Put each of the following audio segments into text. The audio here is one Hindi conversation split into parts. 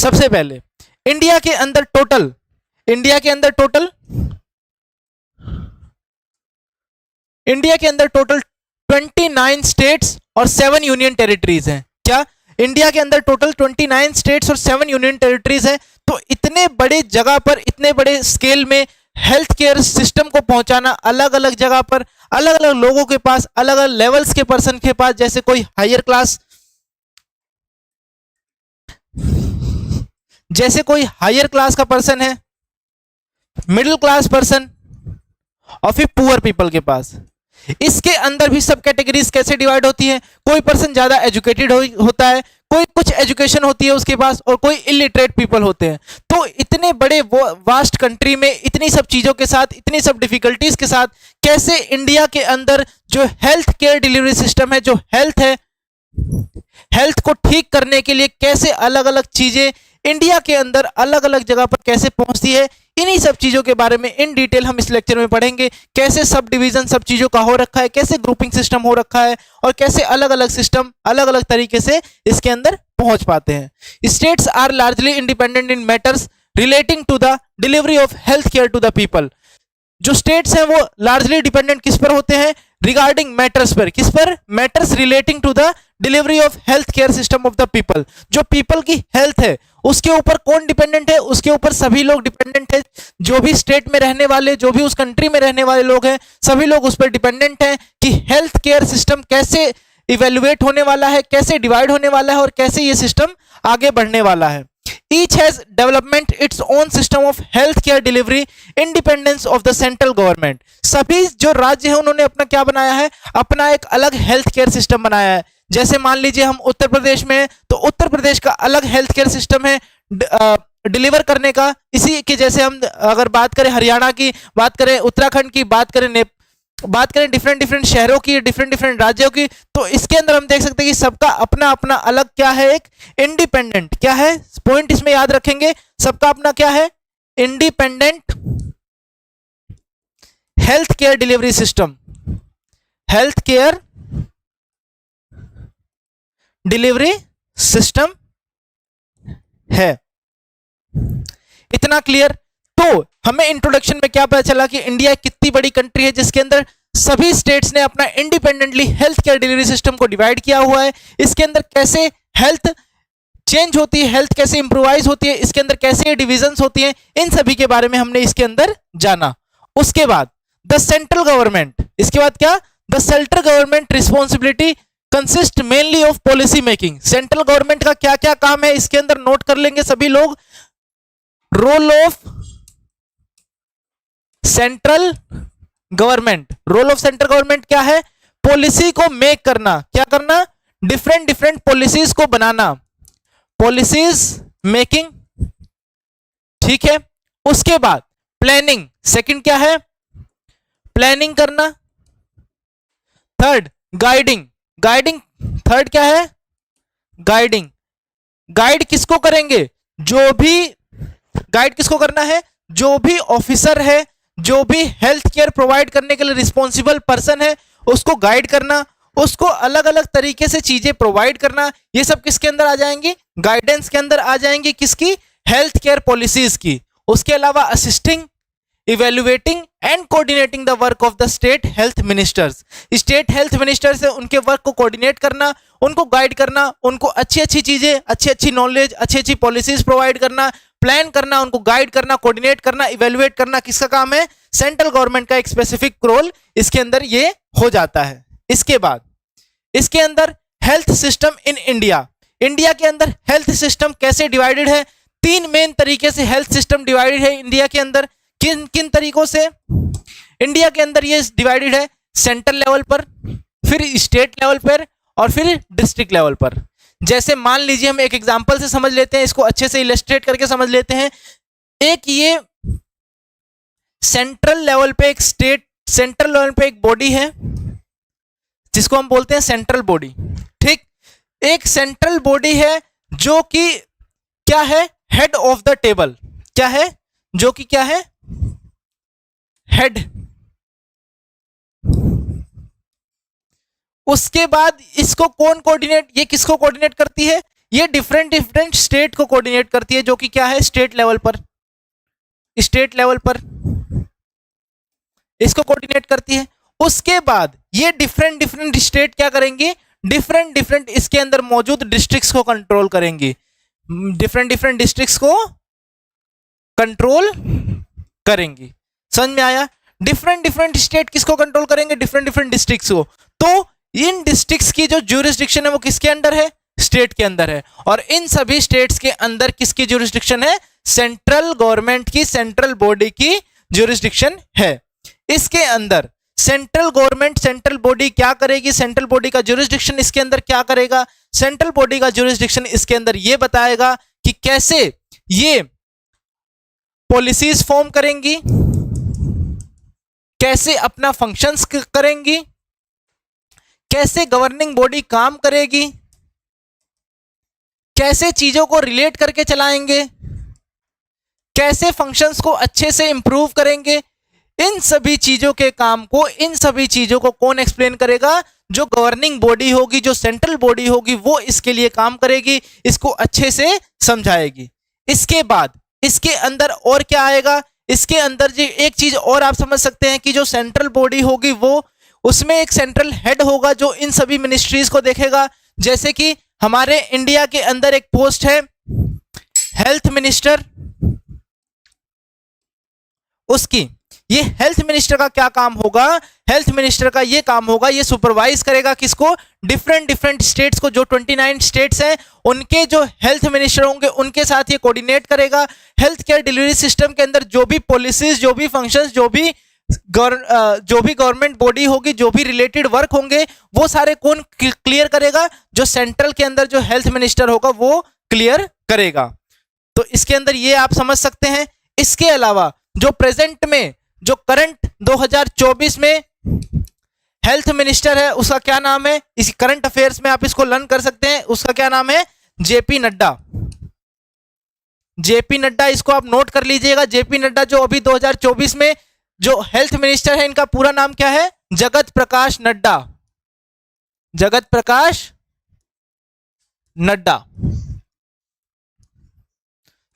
सबसे पहले इंडिया के अंदर टोटल 29 स्टेट्स और 7 यूनियन टेरिटरीज हैं। क्या इंडिया के अंदर टोटल 29 स्टेट्स और 7 यूनियन टेरिटरीज हैं? तो इतने बड़े जगह पर, इतने बड़े स्केल में हेल्थ केयर सिस्टम को पहुंचाना, अलग अलग जगह पर, अलग अलग लोगों के पास, अलग अलग लेवल्स के पर्सन के पास, जैसे कोई हायर क्लास का पर्सन है, मिडिल क्लास पर्सन और फिर पुअर पीपल के पास। इसके अंदर भी सब कैटेगरीज कैसे डिवाइड होती हैं? कोई पर्सन ज्यादा एजुकेटेड होता है, कोई कुछ एजुकेशन होती है उसके पास, और कोई इलिटरेट पीपल होते हैं। तो इतने बड़े वास्ट कंट्री में इतनी सब चीजों के साथ, इतनी सब डिफिकल्टीज के साथ, कैसे इंडिया के अंदर जो हेल्थ केयर डिलीवरी सिस्टम है, जो हेल्थ को ठीक करने के लिए कैसे अलग अलग चीजें इंडिया के अंदर अलग अलग जगह पर कैसे पहुंचती है, इन्हीं सब चीजों के बारे में इन डिटेल हम इस लेक्चर में पढ़ेंगे। कैसे सब डिवीजन सब चीजों का हो रखा है, कैसे ग्रुपिंग सिस्टम हो रखा है, और कैसे अलग अलग सिस्टम अलग अलग तरीके से इसके अंदर पहुंच पाते हैं। States are largely independent in matters relating to the delivery of health care to the people. जो स्टेट्स हैं वो लार्जली डिपेंडेंट किस पर होते हैं? रिगार्डिंग मैटर्स पर। किस पर? Matters relating to the delivery of health care system of the people. जो पीपल की हेल्थ है उसके ऊपर कौन डिपेंडेंट है? उसके ऊपर सभी लोग डिपेंडेंट है। जो भी स्टेट में रहने वाले, जो भी उस कंट्री में रहने वाले लोग हैं, सभी लोग उस पर डिपेंडेंट हैं कि हेल्थ केयर सिस्टम कैसे इवेल्युएट होने वाला है, कैसे डिवाइड होने वाला है, और कैसे ये सिस्टम आगे बढ़ने वाला है। Each has development its own system of health care delivery independence of the central government। सभी जो राज्य हैं उन्होंने अपना क्या बनाया है? अपना एक अलग हेल्थ केयर सिस्टम बनाया है। जैसे मान लीजिए हम उत्तर प्रदेश में हैं, तो उत्तर प्रदेश का अलग हेल्थ केयर सिस्टम है डिलीवर करने का। इसी के जैसे हम अगर बात करें हरियाणा की, बात करें उत्तराखंड की, बात करें डिफरेंट शहरों की, डिफरेंट राज्यों की, तो इसके अंदर हम देख सकते हैं कि सबका अपना अपना अलग क्या है? एक इंडिपेंडेंट क्या है? पॉइंट इसमें याद रखेंगे, सबका अपना क्या है? Independent health care delivery system, health care delivery system है। इतना क्लियर? तो हमें इंट्रोडक्शन में क्या पता चला कि इंडिया एक कितनी बड़ी कंट्री है जिसके अंदर सभी स्टेट्स ने अपना independently health care delivery system को डिवाइड किया हुआ है। इसके अंदर कैसे हेल्थ चेंज होती है, हेल्थ कैसे इंप्रूवाइज होती है, इसके अंदर कैसे डिविजन्स होती हैं, इन सभी के बारे में हमने इसके अंदर जाना। उसके बाद द सेंट्रल गवर्नमेंट, इसके बाद क्या? The central government responsibility consist mainly of policy making. Central government का क्या क्या काम है इसके अंदर नोट कर लेंगे सभी लोग। Role of central government, role of central government क्या है? पॉलिसी को मेक करना। क्या करना? डिफरेंट पॉलिसीज को बनाना, पॉलिसीज मेकिंग, ठीक है। उसके बाद प्लानिंग, सेकंड क्या है? प्लानिंग करना। थर्ड गाइडिंग, थर्ड क्या है? गाइडिंग। गाइड किसको करेंगे? जो भी गाइड किसको करना है? जो भी ऑफिसर है, जो भी हेल्थ केयर प्रोवाइड करने के लिए रिस्पॉन्सिबल पर्सन है, उसको गाइड करना, उसको अलग अलग तरीके से चीजें प्रोवाइड करना। ये सब किसके अंदर आ जाएंगी? गाइडेंस के अंदर आ जाएंगी। किसकी? हेल्थ केयर पॉलिसीज की। उसके अलावा assisting, evaluating and coordinating the work of the state health ministers. State health ministers है उनके वर्क को कोऑर्डिनेट करना, उनको गाइड करना, उनको अच्छी अच्छी चीजें, अच्छी नॉलेज, अच्छी पॉलिसीज प्रोवाइड करना, प्लान करना, उनको गाइड करना, कोऑर्डिनेट करना, इवेल्युएट करना, किसका काम है? सेंट्रल गवर्नमेंट का एक स्पेसिफिक रोल इसके अंदर ये हो जाता है। इसके बाद इसके अंदर health system in India, India के अंदर हेल्थ सिस्टम कैसे डिवाइडेड है? तीन मेन तरीके से हेल्थ सिस्टम डिवाइडेड है इंडिया के अंदर। किन किन तरीकों से इंडिया के अंदर ये डिवाइडेड है? सेंट्रल लेवल पर, फिर स्टेट लेवल पर, और फिर डिस्ट्रिक्ट लेवल पर। जैसे मान लीजिए हम एक एग्जांपल से समझ लेते हैं, इसको अच्छे से इलस्ट्रेट करके समझ लेते हैं। एक ये सेंट्रल लेवल पे एक स्टेट, सेंट्रल लेवल पे एक बॉडी है जिसको हम बोलते हैं सेंट्रल बॉडी, ठीक। एक सेंट्रल बॉडी है जो कि क्या है? Head of the table. क्या है? जो कि क्या है? हेड। उसके बाद इसको कौन कोऑर्डिनेट, ये किसको कोऑर्डिनेट करती है? ये डिफरेंट डिफरेंट स्टेट को कोऑर्डिनेट करती है, जो कि क्या है, स्टेट लेवल पर, स्टेट लेवल पर इसको कोऑर्डिनेट करती है। उसके बाद ये डिफरेंट डिफरेंट स्टेट क्या करेंगे, डिफरेंट डिफरेंट इसके अंदर मौजूद डिस्ट्रिक्ट्स को कंट्रोल करेंगी, डिफरेंट डिफरेंट डिस्ट्रिक्ट्स को कंट्रोल करेंगी। समझ में आया? डिफरेंट डिफरेंट स्टेट किसको कंट्रोल करेंगे, डिफरेंट डिफरेंट डिस्ट्रिक्ट्स को। तो इन डिस्ट्रिक्ट्स की जो ज्यूरिसडिक्शन है वो किसके अंदर है, स्टेट के अंदर है। और इन सभी स्टेट्स के अंदर किसकी ज्यूरिसडिक्शन है, सेंट्रल गवर्नमेंट की, सेंट्रल बॉडी की ज्यूरिसडिक्शन है। इसके अंदर सेंट्रल गवर्नमेंट, सेंट्रल बॉडी क्या करेगी, सेंट्रल बॉडी का ज्यूरिसडिक्शन इसके अंदर क्या करेगा, सेंट्रल बॉडी का ज्यूरिसडिक्शन इसके अंदर ये बताएगा कि कैसे ये पॉलिसीज फॉर्म करेंगी, कैसे अपना फंक्शंस करेंगी, कैसे गवर्निंग बॉडी काम करेगी, कैसे चीजों को रिलेट करके चलाएंगे, कैसे फंक्शंस को अच्छे से इंप्रूव करेंगे। इन सभी चीजों के काम को, इन सभी चीजों को कौन एक्सप्लेन करेगा, जो गवर्निंग बॉडी होगी, जो सेंट्रल बॉडी होगी, वो इसके लिए काम करेगी, इसको अच्छे से समझाएगी। इसके बाद इसके अंदर और क्या आएगा, इसके अंदर जो एक चीज और आप समझ सकते हैं कि जो सेंट्रल बॉडी होगी वो, उसमें एक सेंट्रल हेड होगा जो इन सभी मिनिस्ट्रीज को देखेगा। जैसे कि हमारे इंडिया के अंदर एक पोस्ट है हेल्थ मिनिस्टर, उसकी ये हेल्थ मिनिस्टर का क्या काम होगा, हेल्थ मिनिस्टर का ये काम होगा, ये सुपरवाइज करेगा किसको, डिफरेंट डिफरेंट स्टेट्स को, जो 29 स्टेट्स हैं उनके जो हेल्थ मिनिस्टर होंगे उनके साथ ये कोऑर्डिनेट करेगा। हेल्थ केयर डिलीवरी सिस्टम के अंदर जो भी पॉलिसीज, जो भी फंक्शंस, जो भी गवर्नमेंट बॉडी होगी, जो भी रिलेटेड वर्क होंगे, वो सारे कौन क्लियर करेगा, जो सेंट्रल के अंदर जो हेल्थ मिनिस्टर होगा वो क्लियर करेगा। तो इसके अंदर ये आप समझ सकते हैं। इसके अलावा जो प्रेजेंट में, जो करंट 2024 में हेल्थ मिनिस्टर है उसका क्या नाम है, इस करंट अफेयर्स में आप इसको लर्न कर सकते हैं, उसका क्या नाम है, जेपी नड्डा। जेपी नड्डा, इसको आप नोट कर लीजिएगा। जेपी नड्डा जो अभी 2024 में जो हेल्थ मिनिस्टर है, इनका पूरा नाम क्या है, जगत प्रकाश नड्डा, जगत प्रकाश नड्डा।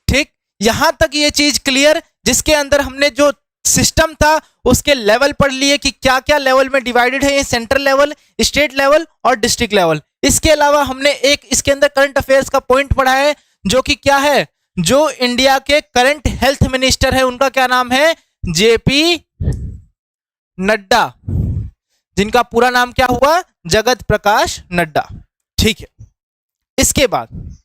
ठीक, यहां तक ये चीज क्लियर, जिसके अंदर हमने जो सिस्टम था उसके लेवल पढ़ लिए कि क्या क्या लेवल में डिवाइडेड है, ये सेंट्रल लेवल, स्टेट लेवल और डिस्ट्रिक्ट लेवल। इसके अलावा हमने एक इसके अंदर करंट अफेयर्स का पॉइंट पढ़ा है, जो कि क्या है, जो इंडिया के करंट हेल्थ मिनिस्टर है उनका क्या नाम है, जेपी नड्डा, जिनका पूरा नाम क्या हुआ, जगत प्रकाश नड्डा। ठीक है, इसके बाद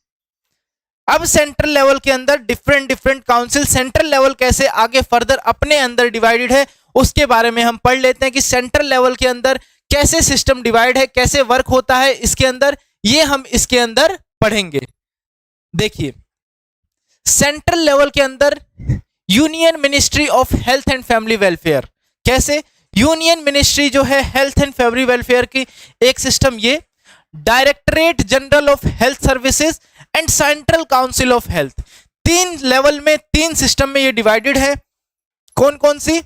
अब सेंट्रल लेवल के अंदर different different council, central level कैसे आगे फर्दर अपने अंदर डिवाइडेड है उसके बारे में हम पढ़ लेते हैं कि सेंट्रल लेवल के अंदर कैसे सिस्टम डिवाइड है, कैसे वर्क होता है इसके अंदर, ये हम इसके अंदर पढ़ेंगे। देखिए, सेंट्रल लेवल के अंदर union ministry of health and family welfare, कैसे यूनियन मिनिस्ट्री जो है हेल्थ एंड फैमिली वेलफेयर की एक सिस्टम, ये directorate general of health services and central council of health, तीन लेवल में, तीन सिस्टम में ये डिवाइडेड है। कौन कौन सी,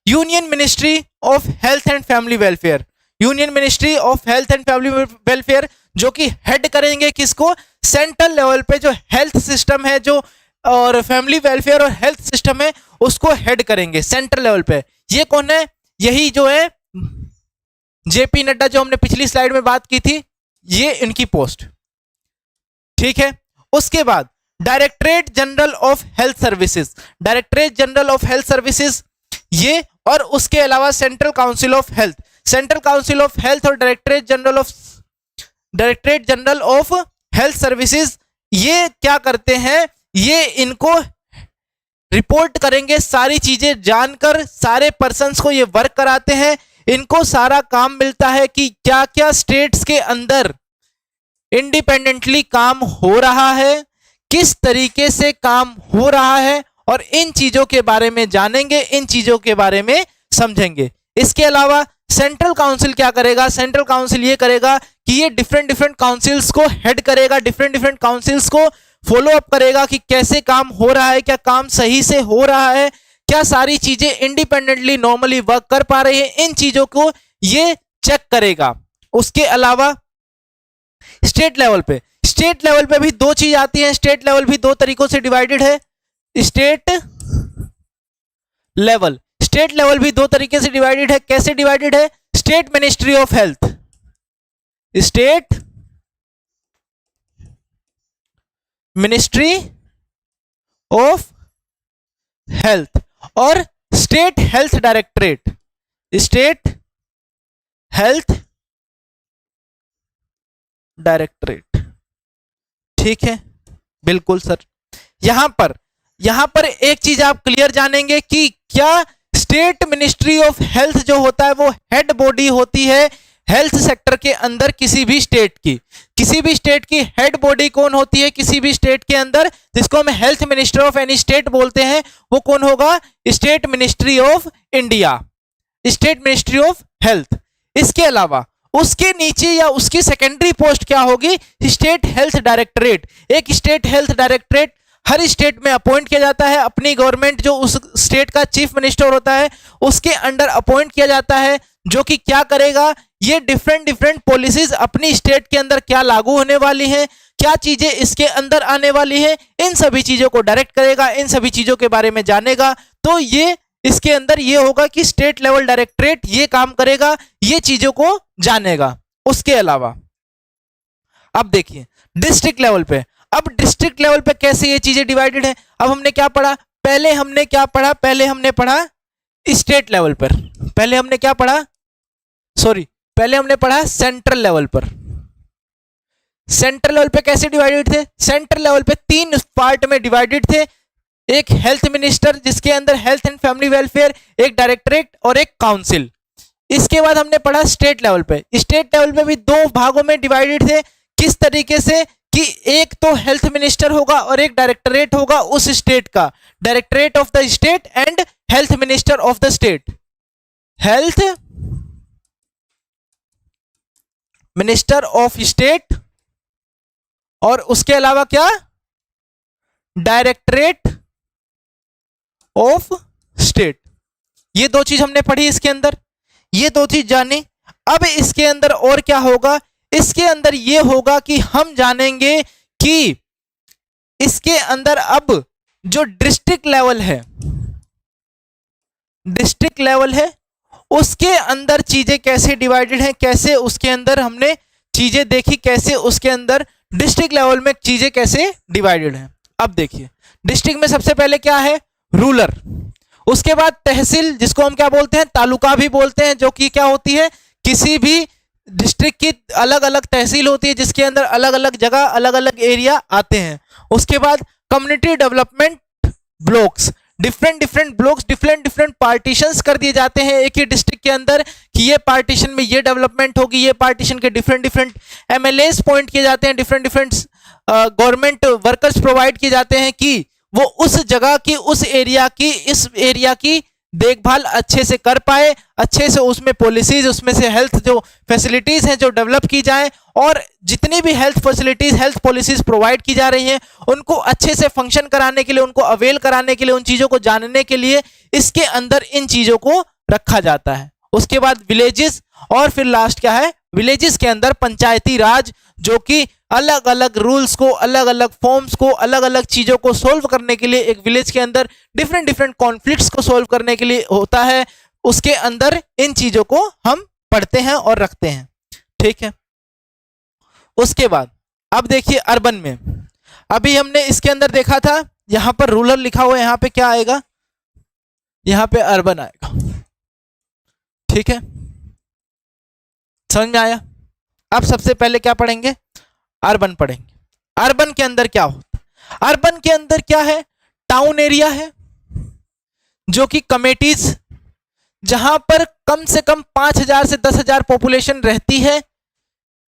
union ministry of health and family welfare, union ministry of health and family welfare जो कि हेड करेंगे किसको, सेंट्रल लेवल पे जो हेल्थ सिस्टम है, जो और फैमिली वेलफेयर और हेल्थ सिस्टम है उसको हेड करेंगे सेंट्रल लेवल पे। ये कौन है, यही जो है जेपी नड्डा, जो हमने पिछली स्लाइड में बात की थी, ये इनकी पोस्ट। ठीक है, उसके बाद directorate general of health services, directorate general of health services ये, और उसके अलावा central council of health, central council of health और directorate general of health services, ये क्या करते हैं, ये इनको रिपोर्ट करेंगे, सारी चीजें जानकर सारे पर्सन्स को ये वर्क कराते हैं। इनको सारा काम मिलता है कि क्या क्या स्टेट्स के अंदर इंडिपेंडेंटली काम हो रहा है, किस तरीके से काम हो रहा है, और इन चीजों के बारे में जानेंगे, इन चीजों के बारे में समझेंगे। इसके अलावा सेंट्रल काउंसिल क्या करेगा, सेंट्रल काउंसिल ये करेगा कि ये डिफरेंट डिफरेंट काउंसिल्स को हेड करेगा, डिफरेंट डिफरेंट काउंसिल्स को फॉलो अप करेगा कि कैसे काम हो रहा है, क्या काम सही से हो रहा है, क्या सारी चीजें इंडिपेंडेंटली नॉर्मली वर्क कर पा रही है, इन चीजों को ये चेक करेगा। उसके अलावा स्टेट स्टेट लेवल पे भी दो चीज आती है, स्टेट लेवल भी दो तरीकों से डिवाइडेड है। स्टेट लेवल, स्टेट लेवल भी दो तरीके से डिवाइडेड है। कैसे डिवाइडेड है? State ministry of health, state ministry of health और state health directorate, state health directorate. ठीक है, बिल्कुल सर। यहां पर एक चीज आप क्लियर जानेंगे कि क्या स्टेट मिनिस्ट्री ऑफ हेल्थ जो होता है वो हेड बॉडी होती है हेल्थ सेक्टर के अंदर किसी भी स्टेट की। किसी भी स्टेट की हेड बॉडी कौन होती है किसी भी स्टेट के अंदर, जिसको हम health minister of any state बोलते हैं, वो कौन होगा? State ministry of India, state ministry of health. इसके अलावा उसके नीचे या उसकी सेकेंडरी पोस्ट क्या होगी? State health directorate. एक स्टेट हेल्थ डायरेक्टरेट हर स्टेट में अपॉइंट किया जाता है, अपनी गवर्नमेंट जो उस स्टेट का चीफ मिनिस्टर होता है उसके अंडर अपॉइंट किया जाता है, जो कि क्या करेगा? ये डिफरेंट पॉलिसीज अपनी स्टेट के अंदर क्या लागू होने वाली हैं, क्या चीजें इसके अंदर आने वाली हैं, इन सभी चीजों को डायरेक्ट करेगा, इन सभी चीजों के बारे में जानेगा। तो ये इसके अंदर ये होगा कि स्टेट लेवल डायरेक्टरेट ये काम करेगा, ये चीजों को जानेगा। उसके अलावा अब देखिए डिस्ट्रिक्ट लेवल पे, अब डिस्ट्रिक्ट लेवल पे कैसे ये चीजें डिवाइडेड है। अब हमने क्या पढ़ा? पहले हमने क्या पढ़ा? पहले हमने पढ़ा स्टेट लेवल पर, पहले हमने क्या पढ़ा? सॉरी, पहले हमने पढ़ा सेंट्रल लेवल पर। सेंट्रल लेवल पे कैसे डिवाइडेड थे? सेंट्रल लेवल पे तीन पार्ट में डिवाइडेड थे। एक हेल्थ मिनिस्टर जिसके अंदर हेल्थ एंड फैमिली वेलफेयर, एक डायरेक्टरेट और एक काउंसिल। इसके बाद हमने पढ़ा स्टेट लेवल पे। स्टेट लेवल पे भी दो भागों में डिवाइडेड थे। किस तरीके से? कि एक तो हेल्थ मिनिस्टर होगा और एक डायरेक्टरेट होगा उस स्टेट का, directorate of the state and health minister of the state, health minister of state, और उसके अलावा क्या? Directorate of state. ये दो चीज हमने पढ़ी इसके अंदर, ये दो चीज जानी। अब इसके अंदर और क्या होगा? इसके अंदर ये होगा कि हम जानेंगे कि इसके अंदर अब जो डिस्ट्रिक्ट लेवल है, डिस्ट्रिक्ट लेवल है, उसके अंदर चीजें कैसे डिवाइडेड हैं, कैसे उसके अंदर हमने चीजें देखी, कैसे उसके अंदर डिस्ट्रिक्ट लेवल में चीजें कैसे डिवाइडेड हैं। अब देखिए डिस्ट्रिक्ट में सबसे पहले क्या है? रूरल। उसके बाद तहसील, जिसको हम क्या बोलते हैं? तालुका भी बोलते हैं, जो कि क्या होती है? किसी भी डिस्ट्रिक्ट की अलग अलग तहसील होती है जिसके अंदर अलग अलग जगह अलग अलग एरिया आते हैं। उसके बाद community development blocks, different blocks, different partitions कर दिए जाते हैं एक ही डिस्ट्रिक्ट के अंदर कि ये पार्टीशन में ये डेवलपमेंट होगी, ये पार्टीशन के डिफरेंट एमएलएस पॉइंट किए जाते हैं, डिफरेंट गवर्नमेंट वर्कर्स प्रोवाइड किए जाते हैं कि वो उस जगह की, उस एरिया की, इस एरिया की देखभाल अच्छे से कर पाए, अच्छे से उसमें पॉलिसीज, उसमें से हेल्थ जो फैसिलिटीज हैं जो डेवलप की जाए, और जितनी भी health facilities, health policies provide की जा रही हैं उनको अच्छे से फंक्शन कराने के लिए, उनको अवेल कराने के लिए, उन चीजों को जानने के लिए इसके अंदर इन चीजों को रखा जाता है। उसके बाद विलेजेस, और फिर लास्ट क्या है? विलेजेस के अंदर पंचायती राज, जो कि अलग अलग रूल्स को, अलग अलग फॉर्म्स को, अलग अलग चीजों को सोल्व करने के लिए, एक विलेज के अंदर डिफरेंट कॉन्फ्लिक्ट्स को सोल्व करने के लिए होता है। उसके अंदर इन चीजों को हम पढ़ते हैं और रखते हैं। ठीक है, उसके बाद अब देखिए अर्बन में, अभी हमने इसके अंदर देखा था यहां पर रूरल लिखा हुआ है, यहां पे क्या आएगा? यहां पे अर्बन आएगा। ठीक है, समझ में आया? अब सबसे पहले क्या पढ़ेंगे? अर्बन पढ़ेंगे। अर्बन के अंदर क्या होता है? अर्बन के अंदर क्या है? टाउन एरिया है, जो कि कमेटीज, जहां पर कम से कम 5,000 से 10,000 पॉपुलेशन रहती है,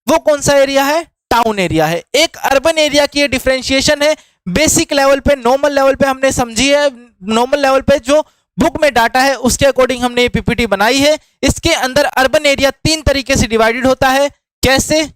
वो कौन सा एरिया है? टाउन एरिया है। एक अर्बन एरिया की डिफरेंशिएशन है। बेसिक लेवल पे, नॉर्मल लेवल पे हमने समझी है, नॉर्मल लेवल पे जो बुक में डाटा है उसके अकॉर्डिंग हमने ये पीपीटी बनाई है। इसके अंदर अर्बन एरिया तीन तरीके से डिवाइडेड होता है। कैसे?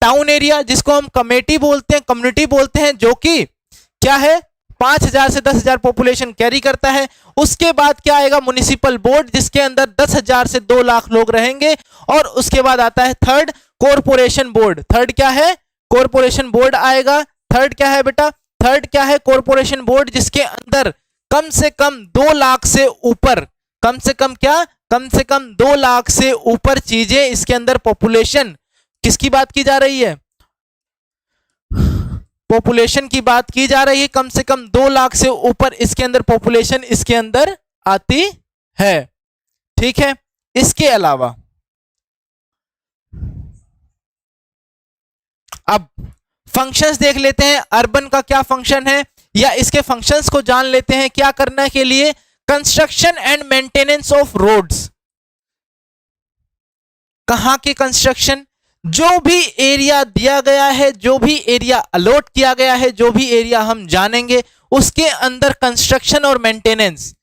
टाउन एरिया, जिसको हम कमेटी बोलते हैं, कम्युनिटी बोलते हैं, जो कि क्या है? 5,000 से 10,000 पॉपुलेशन कैरी करता है। उसके बाद क्या आएगा? म्युनिसिपल बोर्ड, जिसके अंदर 10,000 से 2 लाख लोग रहेंगे। और उसके बाद आता है थर्ड, कॉरपोरेशन बोर्ड। थर्ड क्या है? कॉरपोरेशन बोर्ड आएगा। थर्ड क्या है बेटा, थर्ड क्या है, कॉरपोरेशन बोर्ड जिसके अंदर कम से कम 2 लाख से ऊपर, कम से कम क्या, कम से कम 2 लाख से ऊपर चीजें, इसके अंदर पॉपुलेशन किसकी बात की जा रही है, पॉपुलेशन की बात की जा रही है। कम से कम 2 लाख से ऊपर इसके अंदर पॉपुलेशन इसके अंदर आती है। ठीक है, इसके अलावा अब फंक्शंस देख लेते हैं। अर्बन का क्या फंक्शन है, या इसके फंक्शंस को जान लेते हैं। क्या करना के लिए, construction and maintenance of roads. कहां के कंस्ट्रक्शन, जो भी एरिया दिया गया है, जो भी एरिया अलॉट किया गया है, जो भी एरिया हम जानेंगे उसके अंदर कंस्ट्रक्शन और मेंटेनेंस।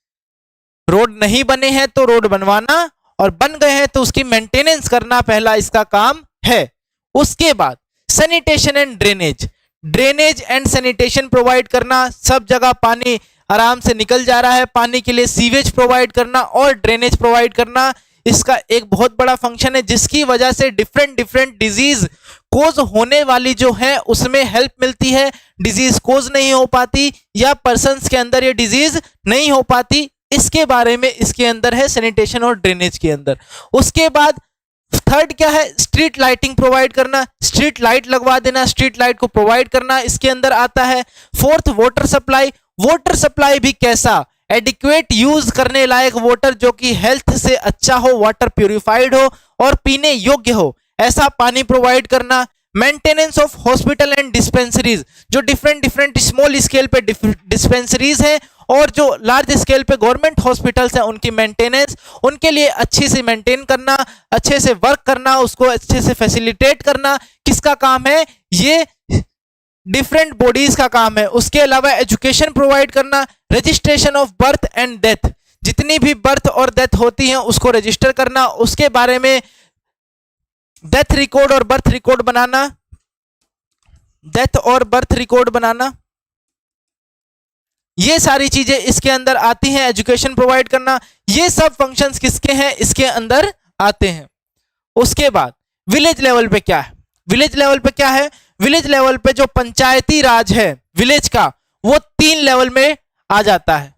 रोड नहीं बने हैं तो रोड बनवाना, और बन गए हैं तो उसकी मेंटेनेंस करना पहला इसका काम है। उसके बाद sanitation and drainage, drainage and sanitation provide करना। सब जगह पानी आराम से निकल जा रहा है, पानी के लिए सीवेज प्रोवाइड करना और ड्रेनेज प्रोवाइड करना, इसका एक बहुत बड़ा फंक्शन है, जिसकी वजह से डिफरेंट डिफरेंट डिजीज कोज होने वाली जो है उसमें हेल्प मिलती है। डिजीज कोज नहीं हो पाती या पर्सन्स के अंदर ये डिजीज नहीं हो पाती, इसके बारे में इसके अंदर है सैनिटेशन और ड्रेनेज के अंदर। उसके बाद थर्ड क्या है, स्ट्रीट लाइटिंग प्रोवाइड करना, स्ट्रीट लाइट लगवा देना, स्ट्रीट लाइट को प्रोवाइड करना इसके अंदर आता है। Fourth water supply, water supply भी कैसा, एडिक्वेट यूज करने लायक वाटर जो कि हेल्थ से अच्छा हो, वाटर प्यूरिफाइड हो और पीने योग्य हो, ऐसा पानी प्रोवाइड करना। Maintenance of hospital and dispensaries, जो डिफरेंट डिफरेंट स्मॉल स्केल पे डिस्पेंसरीज हैं और जो लार्ज स्केल पे गवर्नमेंट हॉस्पिटल्स हैं, उनकी मेंटेनेंस, उनके लिए अच्छे से मेंटेन करना, अच्छे से वर्क करना, उसको अच्छे से फैसिलिटेट करना, किसका काम है, ये डिफरेंट बॉडीज का काम है। उसके अलावा एजुकेशन प्रोवाइड करना, registration of birth and death, जितनी भी बर्थ और डेथ होती हैं उसको रजिस्टर करना, उसके बारे में डेथ रिकॉर्ड और बर्थ रिकॉर्ड बनाना, डेथ और बर्थ रिकॉर्ड बनाना, ये सारी चीजें इसके अंदर आती हैं। एजुकेशन प्रोवाइड करना, ये सब फंक्शंस किसके हैं, इसके अंदर आते हैं। उसके बाद विलेज लेवल पे क्या है, विलेज लेवल पे क्या है, विलेज लेवल पे जो पंचायती राज है विलेज का, वो 3 लेवल में आ जाता है।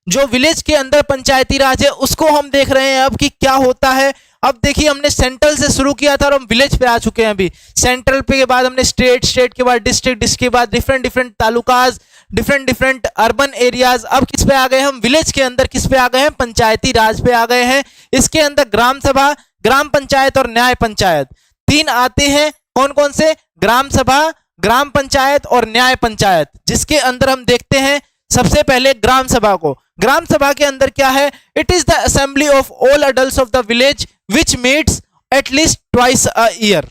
जो विलेज के अंदर पंचायती राज है उसको हम देख रहे हैं अब कि क्या होता है। अब देखिए, हमने सेंट्रल से शुरू किया था और हम विलेज पे आ चुके हैं। अभी सेंट्रल पे के बाद हमने स्टेट, स्टेट के बाद डिस्ट्रिक्ट, डिस्ट्रिक्ट के बाद different different talukas, different different urban areas. अब किस पे आ गए हम, विलेज के अंदर किस पे आ गए हैं, पंचायती राज पे आ गए हैं। इसके अंदर ग्राम सभा, ग्राम पंचायत और न्याय पंचायत 3 आते हैं। कौन कौन से, ग्राम सभा, ग्राम पंचायत और न्याय पंचायत, जिसके अंदर हम देखते हैं सबसे पहले ग्राम सभा को। ग्राम सभा के अंदर क्या है, it is the assembly of all adults of the village which meets at least twice a year.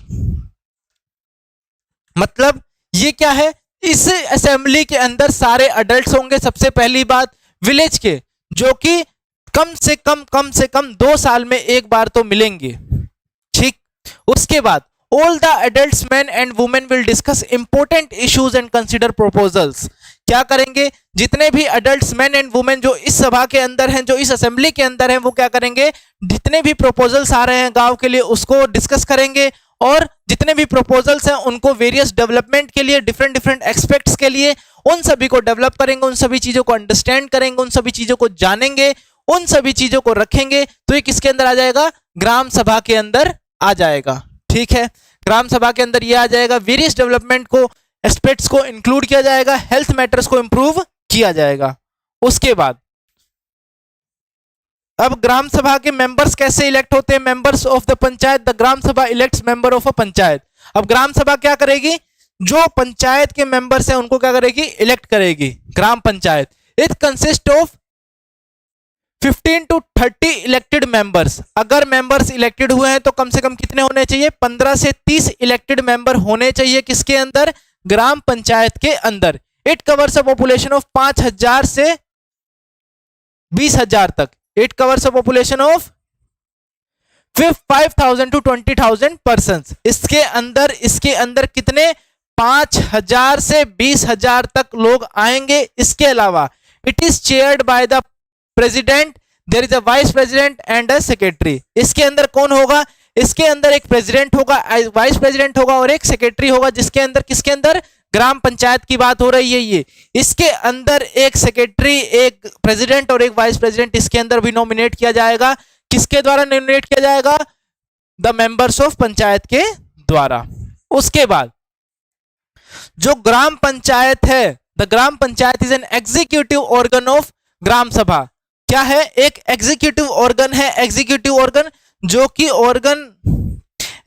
मतलब ये क्या है, इस असेंबली के अंदर सारे अडल्ट्स होंगे सबसे पहली बात विलेज के, जो कि कम से कम 2 साल में एक बार तो मिलेंगे। ठीक, उसके बाद all the adults men and women will discuss important issues and consider proposals। क्या करेंगे, जितने भी adults men and women जो इस सभा के अंदर हैं, जो इस असेंबली के अंदर हैं, वो क्या करेंगे, जितने भी proposals आ रहे हैं गांव के लिए उसको डिस्कस करेंगे, और जितने भी proposals हैं उनको वेरियस डेवलपमेंट के लिए, डिफरेंट डिफरेंट एक्सपेक्ट्स के लिए, उन सभी को डेवलप करेंगे, उन सभी चीजों को अंडरस्टैंड करेंगे, उन सभी चीजों को जानेंगे, उन सभी चीजों को रखेंगे। तो ये किसके अंदर आ जाएगा, ग्राम सभा के अंदर आ जाएगा। ठीक है, ग्राम सभा के अंदर ये आ जाएगा, वेरियस डेवलपमेंट को, एस्पेक्ट्स को इंक्लूड किया जाएगा, हेल्थ मैटर्स को इंप्रूव किया जाएगा। उसके बाद अब ग्राम सभा के मेंबर्स कैसे इलेक्ट होते हैं, members of the panchayat, the gram sabha elects member of a panchayat. अब ग्राम सभा क्या करेगी, जो पंचायत के मेंबर्स हैं उनको क्या करेगी, इलेक्ट करेगी gram panchayat. It consist of 15 to 30 elected members. अगर मेंबर्स इलेक्टेड हुए हैं तो कम से कम कितने होने चाहिए, 15 से 30 इलेक्टेड मेंबर होने चाहिए, किसके अंदर, ग्राम पंचायत के अंदर। It covers a population of 5000 से 20000 तक। It covers a population of 5000 to 20000 person. इसके अंदर कितने, 5000 से 20000 तक लोग आएंगे। इसके अलावा it is chaired by the president, there is a vice president and a secretary. इसके अंदर कौन होगा, इसके अंदर एक प्रेसिडेंट होगा, वाइस प्रेसिडेंट होगा और एक सेक्रेटरी होगा, जिसके अंदर किसके अंदर ग्राम पंचायत की बात हो रही है ये। इसके अंदर एक सेक्रेटरी, एक प्रेसिडेंट और एक वाइस प्रेसिडेंट इसके अंदर भी नॉमिनेट किया जाएगा। किसके द्वारा नॉमिनेट किया जाएगा? द मेंबर्स ऑफ पंचायत के द्वारा। उसके बाद जो ग्राम पंचायत है, the gram panchayat is an executive organ of gram sabha. क्या है? एक एग्जीक्यूटिव ऑर्गन है। एग्जीक्यूटिव ऑर्गन जो कि ऑर्गन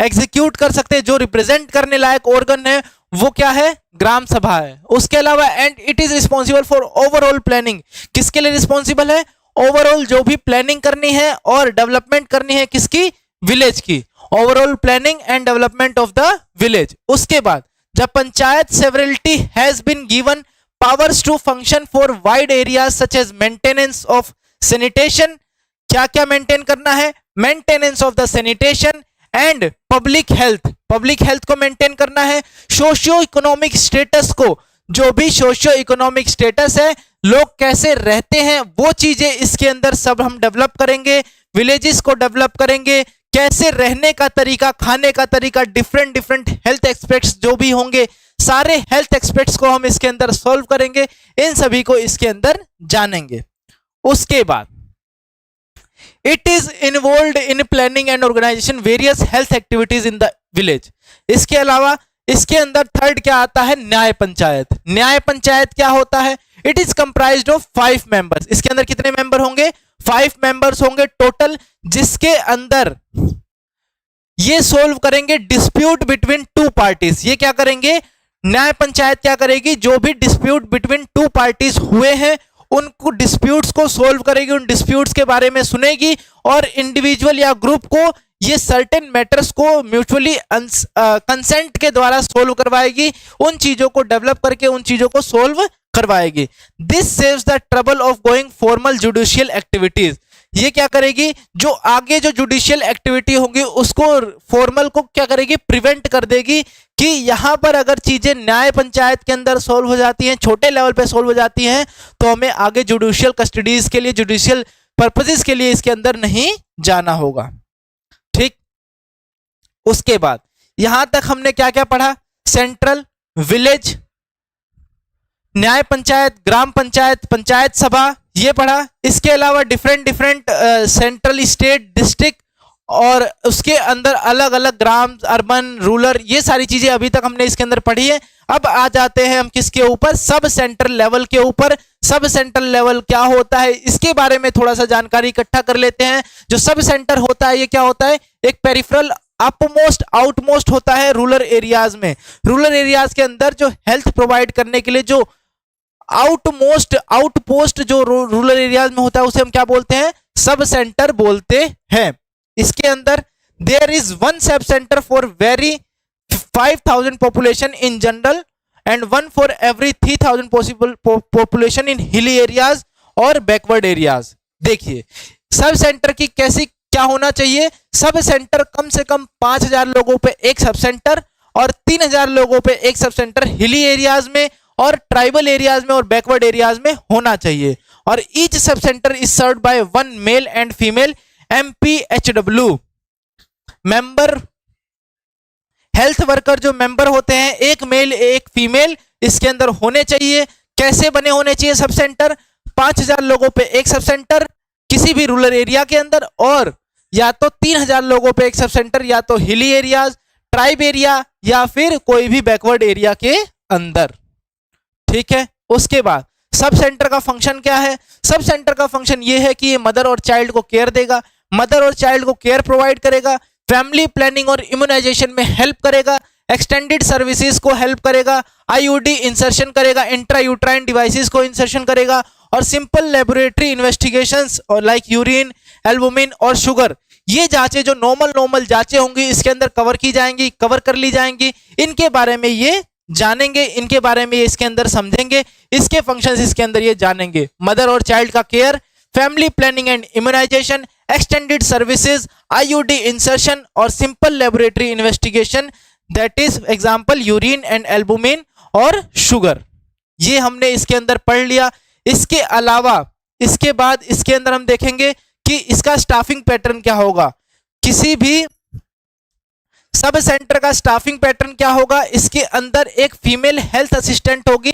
एग्जीक्यूट कर सकते हैं, जो रिप्रेजेंट करने लायक ऑर्गन है वो क्या है? ग्राम सभा है। उसके अलावा and it is responsible for overall planning. किसके लिए रिस्पॉन्सिबल है? ओवरऑल जो भी प्लानिंग करनी है और डेवलपमेंट करनी है किसकी? विलेज की। Overall planning and development of the village. उसके बाद जब panchayat severally has been given powers to function for wide areas such as maintenance of sanitation. क्या क्या मेंटेन करना है? Maintenance of the sanitation and public health. Public health को मेंटेन करना है। सोशियो इकोनॉमिक स्टेटस को, जो भी सोशियो इकोनॉमिक स्टेटस है, लोग कैसे रहते हैं, वो चीजें इसके अंदर सब हम डेवलप करेंगे। विलेजेस को डेवलप करेंगे, कैसे रहने का तरीका, खाने का तरीका, डिफरेंट डिफरेंट हेल्थ एक्सपेक्ट्स जो भी होंगे, सारे हेल्थ एक्सपेक्ट्स को हम इसके अंदर सॉल्व करेंगे। इन सभी को इसके अंदर जानेंगे। उसके बाद it is involved in planning and organisation various health activities in the village. इसके अलावा इसके अंदर थर्ड क्या आता है? न्याय पंचायत। न्याय पंचायत क्या होता है? It is comprised of 5 members. इसके अंदर कितने मेंबर होंगे? 5 मेंबर्स होंगे टोटल, जिसके अंदर ये सोल्व करेंगे डिस्प्यूट बिटवीन 2 पार्टीज। ये क्या करेंगे? न्याय पंचायत क्या करेगी? जो भी डिस्प्यूट बिटवीन 2 पार्टीज हुए हैं उनको डिस्प्यूट्स को सोल्व करेगी, उन डिस्प्यूट्स के बारे में सुनेगी और इंडिविजुअल या ग्रुप को ये सर्टेन मैटर्स को म्यूचुअली कंसेंट के द्वारा सोल्व करवाएगी। उन चीजों को डेवलप करके उन चीजों को सोल्व करवाएगी। This saves the trouble of going formal judicial activities. ये क्या करेगी? जो आगे जो जुडिशियल एक्टिविटी होंगी उसको, फॉर्मल को क्या करेगी? प्रिवेंट कर देगी कि यहां पर अगर चीजें न्याय पंचायत के अंदर सोल्व हो जाती हैं, छोटे लेवल पे सोल्व हो जाती हैं, तो हमें आगे जुडिशियल कस्टडीज के लिए, जुडिशियल पर्पसेस के लिए इसके अंदर नहीं जाना होगा। ठीक। उसके बाद यहां तक हमने क्या क्या पढ़ा? सेंट्रल, विलेज, न्याय पंचायत, ग्राम पंचायत, पंचायत सभा, ये पढ़ा। इसके अलावा different different central, state, district और उसके अंदर अलग अलग ग्राम, अर्बन, रूरल, ये सारी चीजें अभी तक हमने इसके अंदर पढ़ी है। अब आ जाते हैं हम किसके ऊपर? सब सेंटर लेवल के ऊपर। सब सेंटर लेवल क्या होता है इसके बारे में थोड़ा सा जानकारी इकट्ठा कर लेते हैं। जो सब सेंटर होता है ये क्या होता है? एक पेरिफेरल, अपमोस्ट, आउटमोस्ट होता है रूरल एरियाज में। रूरल एरियाज के अंदर जो हेल्थ प्रोवाइड करने के लिए जो आउटमोस्ट, आउटपोस्ट जो रूरल एरियाज में होता है उसे हम क्या बोलते हैं? सब सेंटर बोलते हैं। इसके अंदर there is 1 sub centre for very 5000 population in general and 1 for every 3000 possible population in hilly areas और बैकवर्ड एरियाज। देखिए सब सेंटर की कैसी क्या होना चाहिए? सब सेंटर कम से कम 5000 लोगों पे एक सब सेंटर और 3000 लोगों पे एक सब सेंटर हिली एरियाज में और ट्राइबल एरियाज में और बैकवर्ड एरियाज में होना चाहिए। और each sub centre is served by 1 male and female MPHW member. Health worker जो मेंबर होते हैं, एक मेल एक फीमेल इसके अंदर होने चाहिए। कैसे बने होने चाहिए सब सेंटर? 5000 लोगों पे एक सब सेंटर किसी भी रूरल एरिया के अंदर, और या तो 3000 लोगों पे एक सब सेंटर, या तो हिली एरियाज, ट्राइब एरिया, या फिर कोई भी बैकवर्ड एरिया के अंदर। ठीक है। उसके बाद सब सेंटर का फंक्शन क्या है? सब सेंटर का फंक्शन ये है कि ये मदर और चाइल्ड को केयर देगा, मदर और चाइल्ड को केयर प्रोवाइड करेगा, फैमिली प्लानिंग और इम्यूनाइजेशन में हेल्प करेगा, एक्सटेंडेड सर्विसेज को हेल्प करेगा, IUD इंसर्शन करेगा, इंट्रा यूट्राइन डिवाइसेस को इंसर्शन करेगा, और सिंपल लेबोरेटरी इन्वेस्टिगेशंस और लाइक यूरिन, एल्बुमिन और शुगर, ये जांचें जो नॉर्मल जांचें होंगी इसके अंदर कवर की जाएंगी, कवर कर ली जाएंगी। इनके बारे में ये जानेंगे, इनके बारे में ये इसके अंदर समझेंगे, इसके फंक्शंस इसके अंदर ये जानेंगे। मदर और चाइल्ड का care, family planning and immunisation, extended services, IUD insertion और simple laboratory investigation, that is example urine and albumin और शुगर, ये हमने इसके अंदर पढ़ लिया। इसके अलावा इसके बाद इसके अंदर हम देखेंगे कि इसका स्टाफिंग पैटर्न क्या होगा। किसी भी सब सेंटर का स्टाफिंग पैटर्न क्या होगा, इसके अंदर एक फीमेल हेल्थ असिस्टेंट होगी,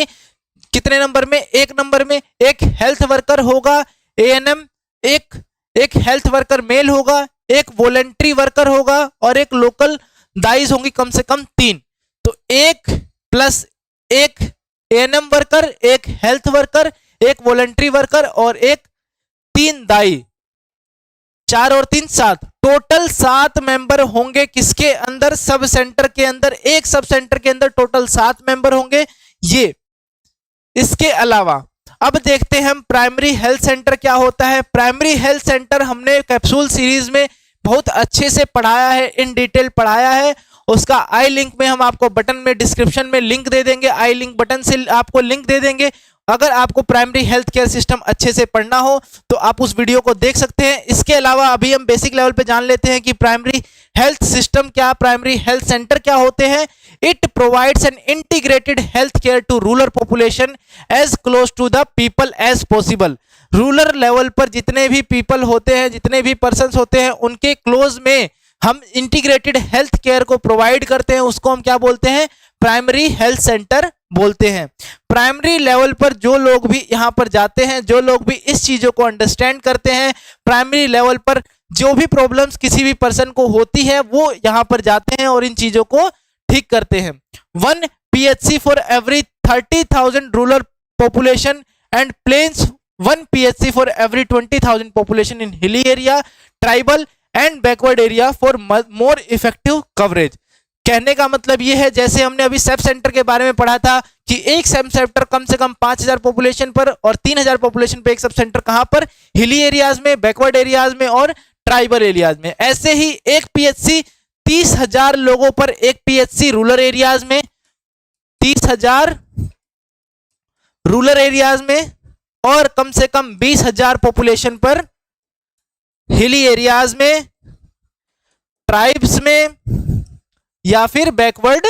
कितने नंबर में, 1 नंबर में। एक हेल्थ वर्कर होगा एएनएम, एक हेल्थ वर्कर मेल होगा, एक वॉलेंट्री वर्कर होगा और एक लोकल दाइज होंगी कम से कम 3। तो 1 प्लस 1 एएनएम वर्कर, एक हेल्थ वर्कर, एक वॉलेंट्री वर्कर और एक 3 दाई, 4 और 3 7, टोटल 7 मेंबर होंगे किसके अंदर, सब सेंटर के अंदर। एक सब सेंटर के अंदर टोटल 7 मेंबर होंगे ये। इसके अलावा अब देखते हैं हम प्राइमरी हेल्थ सेंटर क्या होता है। प्राइमरी हेल्थ सेंटर हमने कैप्सूल सीरीज में बहुत अच्छे से पढ़ाया है, इन डिटेल पढ़ाया है। उसका आई लिंक में हम आपको बटन में डिस्क्रिप्शन में लिंक दे देंगे, आई लिंक बटन से आपको लिंक दे देंगे। अगर आपको प्राइमरी हेल्थ केयर सिस्टम अच्छे से पढ़ना हो तो आप उस वीडियो को देख सकते हैं। इसके अलावा अभी हम बेसिक लेवल पे जान लेते हैं कि प्राइमरी हेल्थ सिस्टम क्या, प्राइमरी हेल्थ सेंटर क्या होते हैं। It provides an integrated health care to rural population as close to the people as possible. Rural level पर जितने भी पीपल होते हैं, जितने भी पर्सन्स होते हैं, उनके क्लोज में हम इंटीग्रेटेड हेल्थ केयर को प्रोवाइड करते हैं, उसको हम क्या बोलते हैं, प्राइमरी हेल्थ सेंटर बोलते हैं। प्राइमरी लेवल पर जो लोग भी यहाँ पर जाते हैं, जो लोग भी इस चीजों को अंडरस्टैंड करते हैं, प्राइमरी लेवल पर जो भी प्रॉब्लम्स किसी भी पर्सन को होती है वो यहाँ पर जाते हैं और इन चीजों को ठीक करते हैं। 1 PHC for every 30,000 rural population and plains, 1 PHC for every 20,000 population in hilly area, tribal and backward area for more effective coverage. कहने का मतलब ये है, जैसे हमने अभी सब सेंटर के बारे में पढ़ा था कि एक सब सेंटर कम से कम 5,000 पॉपुलेशन पर और 3,000 पॉपुलेशन पर एक सब सेंटर कहां पर, हिली एरियाज में, बैकवर्ड एरियाज में और ट्राइबल एरियाज में। ऐसे ही एक PHC 30,000 लोगों पर एक PHC रूरल एरियाज में, 30,000 रूरल एरियाज में और कम से कम 20,000 पॉपुलेशन पर हिली एरियाज में, ट्राइब्स में या फिर बैकवर्ड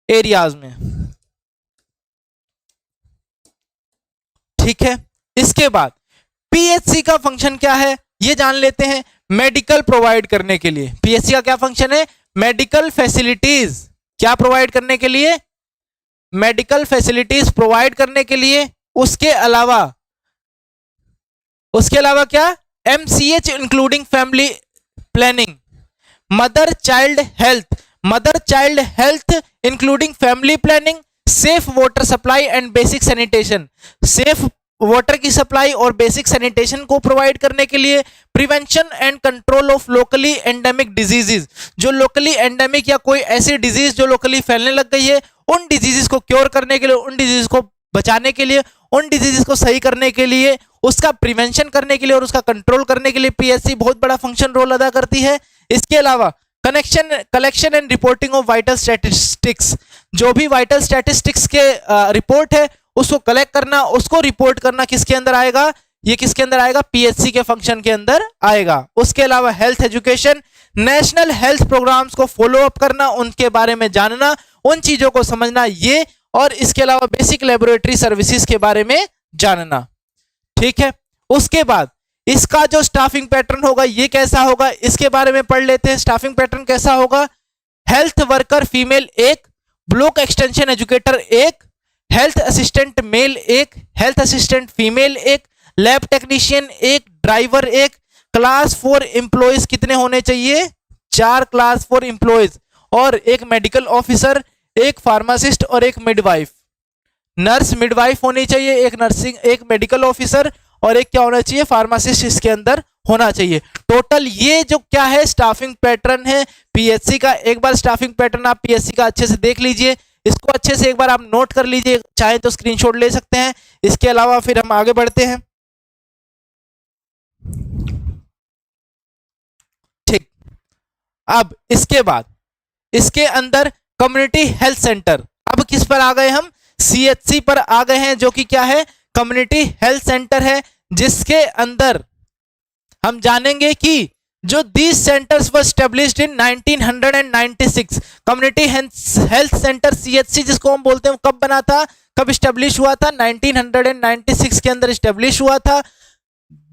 एरियाज में। ठीक है, इसके बाद PHC का फंक्शन क्या है ये जान लेते हैं। मेडिकल प्रोवाइड करने के लिए PHC का क्या फंक्शन है, मेडिकल फैसिलिटीज क्या प्रोवाइड करने के लिए, मेडिकल फैसिलिटीज प्रोवाइड करने के लिए। उसके अलावा क्या, MCH including family planning, mother child health including family planning, safe water supply and basic sanitation, safe water की सप्लाई और बेसिक सैनिटेशन को प्रोवाइड करने के लिए। Prevention and control of locally endemic diseases, जो लोकली एंडेमिक या कोई ऐसी डिजीज जो लोकली फैलने लग गई है, उन डिजीजेस को क्योर करने के लिए, उन डिजीज को बचाने के लिए, उन डिजीजेस को सही करने के लिए, उसका प्रिवेंशन करने के लिए और उसका कंट्रोल करने के लिए PHC बहुत बड़ा फंक्शन रोल अदा करती है। इसके अलावा collection and reporting of vital statistics, जो भी वाइटल स्टैटिस्टिक्स के रिपोर्ट है उसको कलेक्ट करना, उसको रिपोर्ट करना किसके अंदर आएगा, ये किसके अंदर आएगा, PHC के फंक्शन के अंदर आएगा। उसके अलावा health education, national health programmes को फॉलो अप करना, उनके बारे में जानना, उन चीजों को समझना ये, और इसके अलावा बेसिक लेबोरेटरी सर्विसेज के बारे में जानना। ठीक है, उसके बाद इसका जो स्टाफिंग पैटर्न होगा ये कैसा होगा, इसके बारे में पढ़ लेते हैं। स्टाफिंग पैटर्न कैसा होगा, health worker female 1, block extension educator 1, health assistant male 1, health assistant female 1, lab technician 1, driver 1, class 4 employees कितने होने चाहिए, 4 क्लास 4 एम्प्लॉयज, और एक मेडिकल ऑफिसर, एक फार्मासिस्ट और एक मिडवाइफ, नर्स मिडवाइफ होनी चाहिए, एक नर्सिंग, एक मेडिकल ऑफिसर और एक क्या होना चाहिए, फार्मासिस्ट इसके अंदर होना चाहिए। टोटल ये जो क्या है स्टाफिंग पैटर्न है PHC का। एक बार स्टाफिंग पैटर्न आप PHC का अच्छे से देख लीजिए, इसको अच्छे से एक बार आप नोट कर लीजिए, चाहे तो स्क्रीनशॉट ले सकते हैं। इसके अलावा फिर हम आगे बढ़ते हैं। ठीक, अब इसके बाद इसके अंदर कम्युनिटी हेल्थ सेंटर, अब किस पर आ गए हम, CHC पर आ गए हैं, जो कि क्या है, कम्युनिटी हेल्थ सेंटर है, जिसके अंदर हम जानेंगे कि जो these centres were established in 1996। Community health centre CHC जिसको हम बोलते हैं कब बना था, कब एस्टेब्लिश हुआ था, 1996 के अंदर एस्टेब्लिश हुआ था।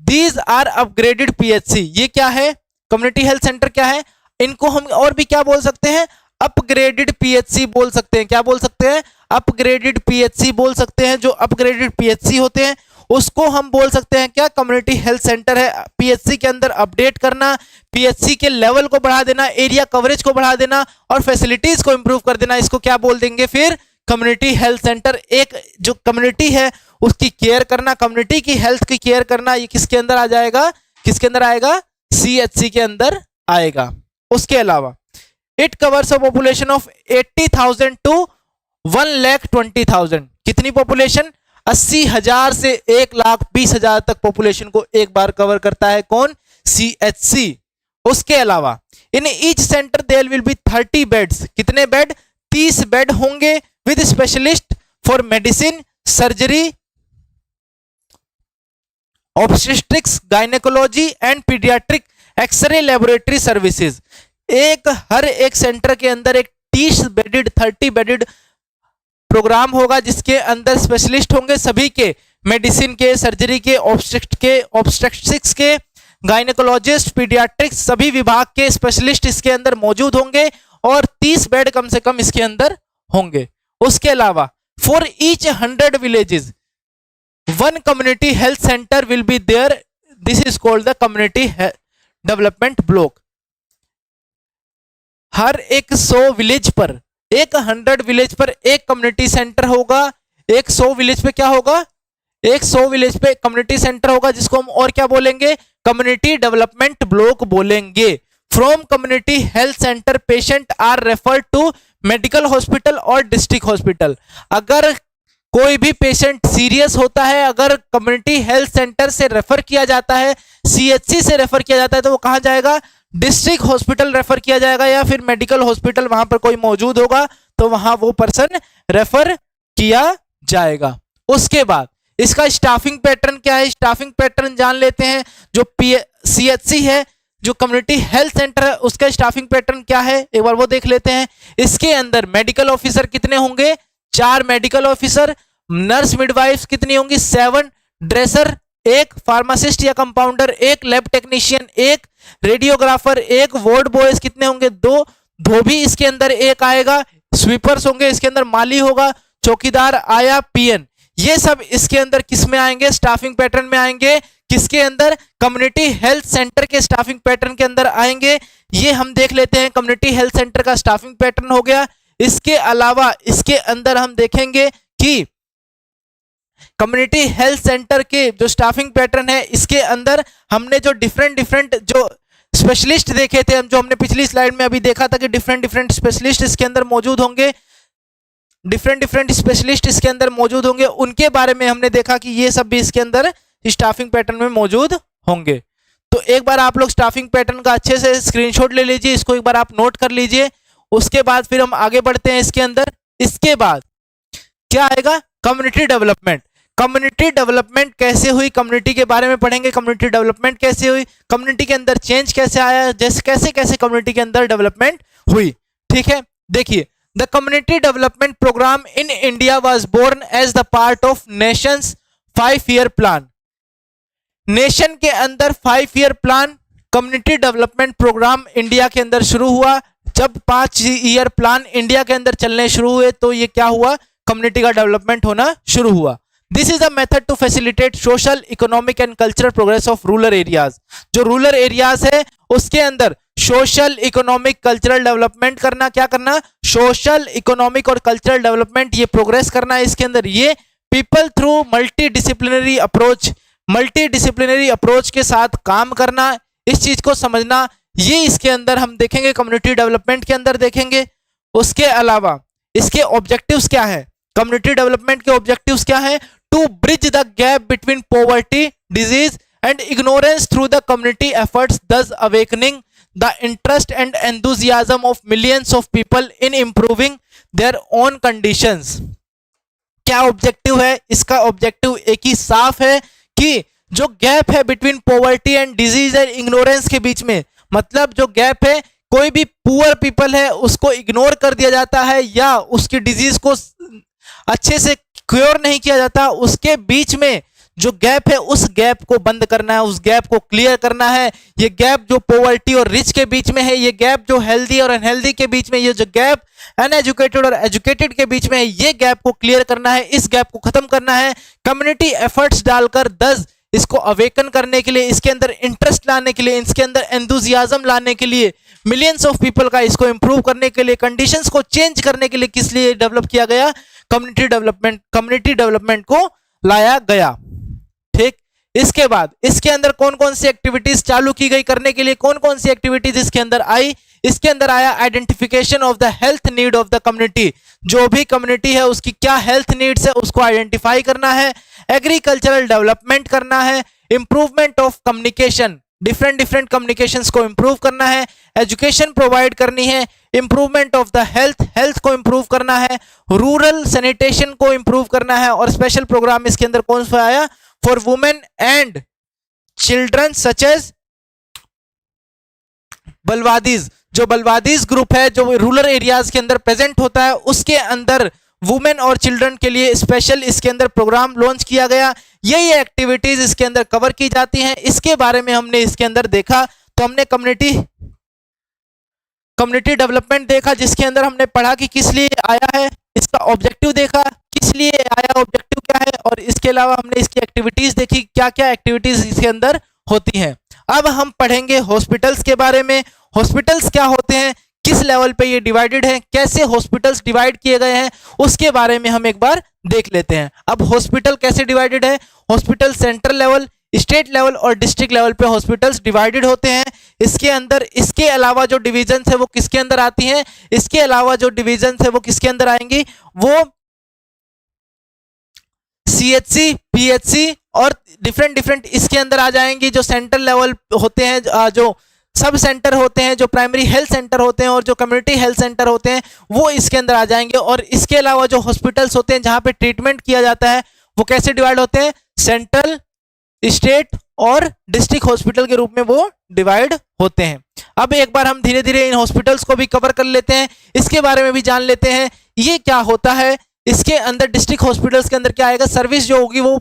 दीज आर अपग्रेडेड PHC, ये क्या है, कम्युनिटी हेल्थ सेंटर क्या है, इनको हम और भी क्या बोल सकते हैं, अपग्रेडेड पीएचसी बोल सकते हैं। क्या बोल सकते हैं, अपग्रेडेड पीएचसी बोल सकते हैं। जो अपग्रेडेड पीएचसी होते हैं उसको हम बोल सकते हैं क्या, कम्युनिटी हेल्थ सेंटर है। पीएचसी के अंदर अपडेट करना, पीएचसी के लेवल को बढ़ा देना, एरिया कवरेज को बढ़ा देना और फैसिलिटीज को इंप्रूव कर देना, इसको क्या बोल देंगे फिर, कम्युनिटी हेल्थ सेंटर। एक जो कम्युनिटी है उसकी केयर करना, कम्युनिटी की हेल्थ की केयर करना, ये किसके अंदर आ जाएगा, किसके अंदर आएगा, सीएचसी के अंदर आएगा। उसके अलावा it covers a population of 80,000 to 1,20,000। कितनी पॉपुलेशन, 80,000 से 1,20,000 तक पॉपुलेशन को एक बार कवर करता है कौन, सीएचसी। उसके अलावा in each centre there will be 30 beds. कितने बेड, 30 बेड होंगे with specialist for medicine, surgery, obstetrics, gynaecology and paediatric, X-ray laboratory services. हर एक सेंटर के अंदर एक 30 बेडेड प्रोग्राम होगा जिसके अंदर स्पेशलिस्ट होंगे सभी के, मेडिसिन के, सर्जरी के, ऑब्स्टेट्रिक्स के, गायनेकोलॉजिस्ट, पीडियाट्रिक्स, सभी विभाग के स्पेशलिस्ट इसके अंदर मौजूद होंगे और 30 बेड कम से कम इसके अंदर होंगे। उसके अलावा for each 100 villages 1 community health centre will be there, this is called the community development block. हर एक 100 विलेज पर, 100 विलेज पर एक कम्युनिटी सेंटर होगा। 100 विलेज पे क्या होगा, 100 विलेज पे कम्युनिटी सेंटर होगा जिसको हम और क्या बोलेंगे, कम्युनिटी डेवलपमेंट ब्लॉक बोलेंगे। From community health centre patient are referred to medical hospital और डिस्ट्रिक्ट हॉस्पिटल। अगर कोई भी पेशेंट सीरियस होता है, अगर कम्युनिटी हेल्थ सेंटर से रेफर किया जाता है, सीएचसी से रेफर किया जाता है, तो वो कहां जाएगा, डिस्ट्रिक्ट हॉस्पिटल रेफर किया जाएगा या फिर मेडिकल हॉस्पिटल, वहां पर कोई मौजूद होगा तो वहां वो पर्सन रेफर किया जाएगा। उसके बाद इसका स्टाफिंग पैटर्न क्या है, स्टाफिंग पैटर्न जान लेते हैं। जो सीएचसी है, जो कम्युनिटी हेल्थ सेंटर है, उसका स्टाफिंग पैटर्न क्या है एक बार वो देख लेते हैं। इसके अंदर मेडिकल ऑफिसर कितने होंगे, 4 मेडिकल ऑफिसर, नर्स मिडवाइफ्स कितनी होंगी, 7, ड्रेसर 1, फार्मासिस्ट या compounder 1, lab technician 1, radiographer 1, ward boys कितने होंगे 2, धोबी इसके अंदर 1 आएगा, स्वीपर्स होंगे इसके अंदर, माली होगा, चौकीदार आया, पीएन। ये सब इसके अंदर किस में आएंगे, स्टाफिंग पैटर्न में आएंगे। किसके अंदर, कम्युनिटी हेल्थ सेंटर के स्टाफिंग पैटर्न के अंदर आएंगे। ये हम देख लेते हैं, कम्युनिटी हेल्थ सेंटर का स्टाफिंग पैटर्न हो गया। इसके अलावा इसके अंदर हम देखेंगे कि कम्युनिटी हेल्थ सेंटर के जो स्टाफिंग पैटर्न है, इसके अंदर हमने जो डिफरेंट जो स्पेशलिस्ट देखे थे, जो हमने पिछली स्लाइड में अभी देखा था कि डिफरेंट स्पेशलिस्ट इसके अंदर मौजूद होंगे, डिफरेंट स्पेशलिस्ट इसके अंदर मौजूद होंगे, उनके बारे में हमने देखा कि ये सब भी इसके अंदर स्टाफिंग पैटर्न में मौजूद होंगे। तो एक बार आप लोग स्टाफिंग पैटर्न का अच्छे से स्क्रीनशॉट ले लीजिए, इसको एक बार आप नोट कर लीजिए। उसके बाद फिर हम आगे बढ़ते हैं इसके अंदर। इसके बाद क्या आएगा, कम्युनिटी डेवलपमेंट। कम्युनिटी डेवलपमेंट कैसे हुई, कम्युनिटी के बारे में पढ़ेंगे। कम्युनिटी डेवलपमेंट कैसे हुई, कम्युनिटी के अंदर चेंज कैसे आया, जैसे कैसे कैसे कम्युनिटी के अंदर डेवलपमेंट हुई। ठीक है, देखिए, the community development programme in India was born as the part of nations 5-year plan. Nation के अंदर 5-year plan community development programme India के अंदर शुरू हुआ। जब 5-year प्लान इंडिया के अंदर चलने शुरू हुए तो ये क्या हुआ, कम्युनिटी का डेवलपमेंट होना शुरू हुआ। This is a method to facilitate social, economic and cultural progress of rural areas. जो रूरल एरियाज है उसके अंदर सोशल, इकोनॉमिक, कल्चरल डेवलपमेंट करना, क्या करना, सोशल, इकोनॉमिक और कल्चरल डेवलपमेंट, ये प्रोग्रेस करना है इसके अंदर। ये पीपल थ्रू मल्टीडिसिप्लिनरी अप्रोच के साथ काम करना, इस चीज को समझना, ये इसके अंदर हम देखेंगे, कम्युनिटी डेवलपमेंट के अंदर देखेंगे। उसके अलावा इसके ऑब्जेक्टिव्स क्या है, कम्युनिटी डेवलपमेंट के ऑब्जेक्टिव्स क्या है, to bridge the gap between poverty, disease and ignorance through the community efforts, thus awakening the interest and enthusiasm of millions of people in improving their own conditions। क्या ऑब्जेक्टिव है इसका, ऑब्जेक्टिव एक ही साफ है कि जो गैप है between poverty and disease and ignorance के बीच में, मतलब जो गैप है, कोई भी पुअर पीपल है उसको इग्नोर कर दिया जाता है या उसकी डिजीज को अच्छे से क्योर नहीं किया जाता, उसके बीच में जो गैप है उस गैप को बंद करना है, उस गैप को क्लियर करना है। ये गैप जो पॉवर्टी और रिच के बीच में है, ये गैप जो हेल्दी और अनहेल्दी के बीच में, ये जो गैप अनएजुकेटेड और एजुकेटेड के बीच में है, ये गैप को क्लियर करना है, इस गैप को खत्म करना है। कम्युनिटी एफर्ट्स डालकर 10 इसको अवेकन करने के लिए, इसके अंदर इंटरेस्ट लाने के लिए, इसके अंदर एंथुजियाज्म लाने के लिए, मिलियंस ऑफ पीपल का इसको इंप्रूव करने के लिए, कंडीशंस को चेंज करने के लिए किस लिए डेवलप किया गया? कम्युनिटी डेवलपमेंट को लाया गया। ठीक, इसके बाद इसके अंदर कौन कौन सी एक्टिविटीज चालू की गई करने के लिए? कौन कौन सी एक्टिविटीज इसके अंदर आई? इसके अंदर आया identification of the health need of the community. जो भी कम्युनिटी है उसकी क्या हेल्थ नीड्स है उसको आइडेंटिफाई करना है। एग्रीकल्चरल डेवलपमेंट करना है। Improvement of communication, different communications को इंप्रूव करना है। एजुकेशन प्रोवाइड करनी है। इंप्रूवमेंट ऑफ द हेल्थ को इंप्रूव करना है। रूरल सैनिटेशन को इंप्रूव करना है। और स्पेशल प्रोग्राम इसके अंदर कौन सा आया? For women and children such as balwadis. जो बलवादीज ग्रुप है जो रूरल एरियाज के अंदर प्रेजेंट होता है, उसके अंदर वुमेन और चिल्ड्रन के लिए स्पेशल इसके अंदर प्रोग्राम लॉन्च किया गया। ये एक्टिविटीज इसके अंदर कवर की जाती हैं। इसके बारे में हमने इसके अंदर देखा, तो हमने कम्युनिटी डेवलपमेंट देखा, जिसके अंदर हमने पढ़ा कि किस लिए आया है, इसका ऑब्जेक्टिव देखा, किस लिए आया, ऑब्जेक्टिव क्या है, और इसके अलावा हमने इसकी एक्टिविटीज देखी, क्या क्या एक्टिविटीज इसके अंदर होती हैं। अब हम पढ़ेंगे हॉस्पिटल्स के बारे में। हॉस्पिटल्स क्या होते हैं, किस लेवल पे ये डिवाइडेड है, कैसे हॉस्पिटल्स डिवाइड किए गए हैं, उसके बारे में हम एक बार देख लेते हैं। अब हॉस्पिटल कैसे डिवाइडेड है? Hospital central level, state level और डिस्ट्रिक्ट लेवल पे हॉस्पिटल्स डिवाइडेड होते हैं। इसके अंदर इसके अलावा जो डिविजन्स है वो किसके अंदर आती हैं? इसके अलावा जो डिविजन्स है वो किसके अंदर आएंगी? वो CHC, PHC और डिफरेंट इसके अंदर आ जाएंगी। जो सेंट्रल लेवल होते हैं, जो सब सेंटर होते हैं, जो प्राइमरी हेल्थ सेंटर होते हैं और जो कम्युनिटी हेल्थ सेंटर होते हैं, वो इसके अंदर आ जाएंगे। और इसके अलावा जो हॉस्पिटल्स होते हैं जहां पे ट्रीटमेंट किया जाता है, वो कैसे डिवाइड होते हैं? सेंट्रल, स्टेट और डिस्ट्रिक्ट हॉस्पिटल के रूप में वो डिवाइड होते हैं। अब एक बार हम धीरे धीरे इन हॉस्पिटल्स को भी कवर कर लेते हैं, इसके बारे में भी जान लेते हैं ये क्या होता है। इसके अंदर डिस्ट्रिक्ट हॉस्पिटल्स के अंदर क्या आएगा? सर्विस जो होगी वो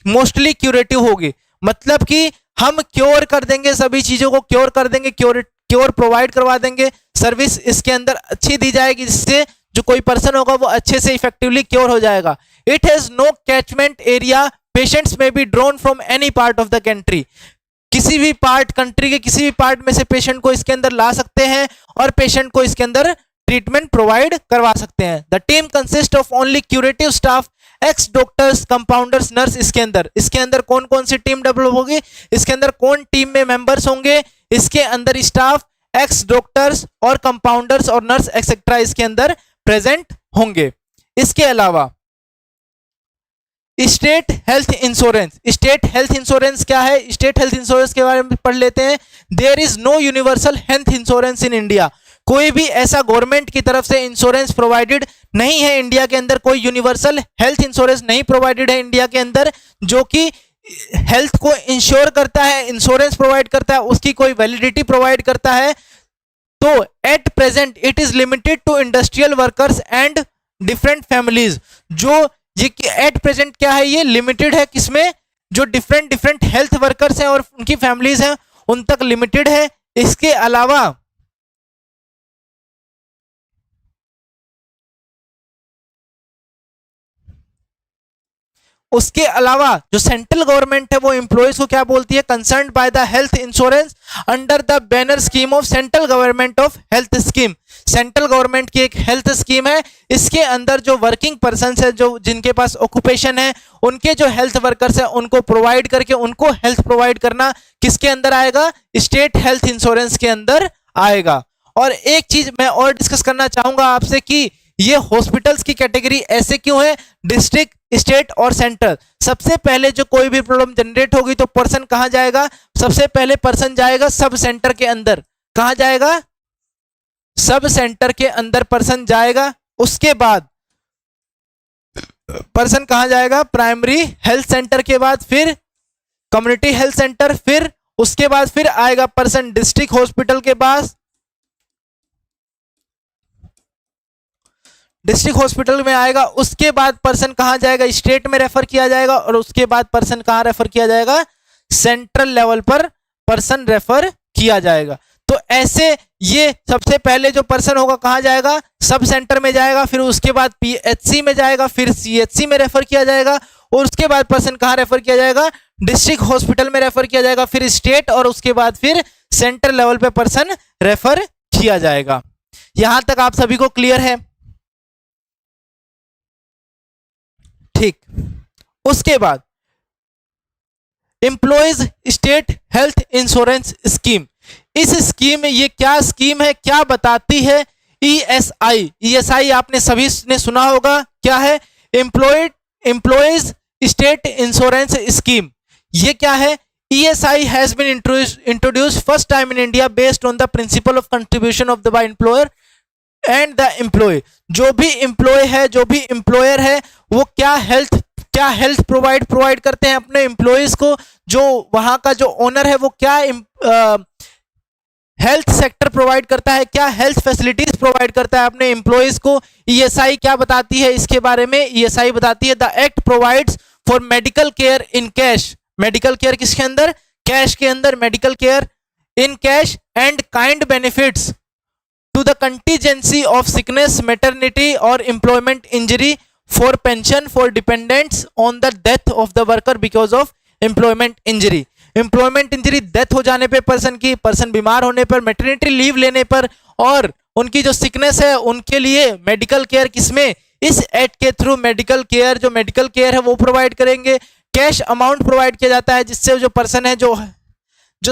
मोस्टली क्यूरेटिव होगी, मतलब कि हम क्योर कर देंगे, सभी चीजों को क्योर कर देंगे, क्योर प्रोवाइड करवा देंगे। सर्विस इसके अंदर अच्छी दी जाएगी, जिससे जो कोई पर्सन होगा वो अच्छे से इफेक्टिवली क्योर हो जाएगा। It has no catchment area, patients may be drawn from any part of the country. किसी भी पार्ट, कंट्री के किसी भी पार्ट में से पेशेंट को इसके अंदर ला सकते हैं और पेशेंट को इसके अंदर ट्रीटमेंट प्रोवाइड करवा सकते हैं। The team consist of only curative staff, x doctors, compounders, nurse. इसके अंदर कौन कौन सी टीम डेवलप होगी? इसके अंदर कौन टीम में मेंबर्स होंगे? इसके अंदर स्टाफ, एक्स डॉक्टर्स और कंपाउंडर्स और नर्स एक्सेट्रा इसके अंदर प्रेजेंट होंगे। इसके अलावा state health insurance. State health insurance क्या है? स्टेट हेल्थ इंश्योरेंस के बारे में पढ़ लेते हैं। There is no universal health insurance in India. कोई भी ऐसा गवर्नमेंट की तरफ से इंश्योरेंस प्रोवाइडेड नहीं है इंडिया के अंदर। कोई यूनिवर्सल हेल्थ इंश्योरेंस नहीं प्रोवाइडेड है इंडिया के अंदर, जो कि हेल्थ को इंश्योर करता है, इंश्योरेंस प्रोवाइड करता है, उसकी कोई वैलिडिटी प्रोवाइड करता है। तो at present it is limited to industrial workers and different families. जो ये एट प्रेजेंट क्या है? ये लिमिटेड है किसमें? जो डिफरेंट हेल्थ वर्कर्स हैं और उनकी फैमिलीज हैं उन तक लिमिटेड है। इसके अलावा जो सेंट्रल गवर्नमेंट है वो एम्प्लॉयज को क्या बोलती है? Concerned by the health insurance under the banner scheme of central government of health scheme. Central government की एक हेल्थ स्कीम है, इसके अंदर जो वर्किंग पर्सन्स है, जो जिनके पास ऑक्यूपेशन है, उनके जो हेल्थ वर्कर्स है उनको प्रोवाइड करके उनको हेल्थ प्रोवाइड करना किसके अंदर आएगा? स्टेट हेल्थ इंश्योरेंस के अंदर आएगा। और एक चीज मैं और डिस्कस करना चाहूंगा आपसे कि ये हॉस्पिटल्स की कैटेगरी ऐसे क्यों है? डिस्ट्रिक्ट, स्टेट और सेंट्रल। सबसे पहले जो कोई भी प्रॉब्लम जनरेट होगी तो पर्सन कहां जाएगा? सबसे पहले पर्सन जाएगा सब सेंटर के अंदर। कहां जाएगा? सब सेंटर के अंदर पर्सन जाएगा। उसके बाद पर्सन कहां जाएगा? प्राइमरी हेल्थ सेंटर के बाद फिर कम्युनिटी हेल्थ सेंटर, फिर उसके बाद फिर आएगा पर्सन डिस्ट्रिक्ट हॉस्पिटल के पास। डिस्ट्रिक्ट हॉस्पिटल में आएगा, उसके बाद पर्सन कहाँ जाएगा, स्टेट में रेफर किया जाएगा, और उसके बाद पर्सन कहाँ रेफर किया जाएगा, सेंट्रल लेवल पर पर्सन रेफर किया जाएगा। तो ऐसे ये सबसे पहले जो पर्सन होगा कहाँ जाएगा, सब सेंटर में जाएगा, फिर उसके बाद पीएचसी में जाएगा, फिर सीएचसी में रेफर किया जाएगा, और उसके बाद पर्सन कहाँ रेफर किया जाएगा, डिस्ट्रिक्ट हॉस्पिटल में रेफर किया जाएगा, फिर स्टेट, और उसके बाद फिर सेंटर लेवल पे पर्सन रेफर किया जाएगा। यहां तक आप सभी को क्लियर है? ठीक। उसके बाद employees state health insurance scheme, इस स्कीम में ये क्या स्कीम है, क्या बताती है, ईएसआई, ईएसआई आपने सभी ने सुना होगा, क्या है, एम्प्लॉयज स्टेट इंश्योरेंस स्कीम। ये क्या है, ESI has been introduced first time in India based on the principle of contribution of the by employer and the employee। जो भी एम्प्लॉय है, जो भी एम्प्लॉयर है, वो क्या हेल्थ प्रोवाइड करते हैं अपने एम्प्लॉयज को, जो वहां का जो ओनर है वो क्या हेल्थ सेक्टर प्रोवाइड करता है, क्या हेल्थ फैसिलिटीज प्रोवाइड करता है अपने एम्प्लॉयज को। ESI क्या बताती है इसके बारे में, ESI बताती है the act provides for medical care in cash, medical care किसके अंदर, कैश के अंदर, medical care in cash and kind benefits to the contingency of sickness, maternity और employment injury for pension for dependants on the death of the worker because of employment injury. Employment injury death हो जाने पे पर्सन बीमार होने पर, मैटरनिटी लीव लेने पर, और उनकी जो सिकनेस है उनके लिए मेडिकल केयर किसमें, इस एक्ट के थ्रू मेडिकल केयर, जो मेडिकल केयर है वो प्रोवाइड करेंगे। कैश अमाउंट प्रोवाइड किया जाता है जिससे जो पर्सन है, जो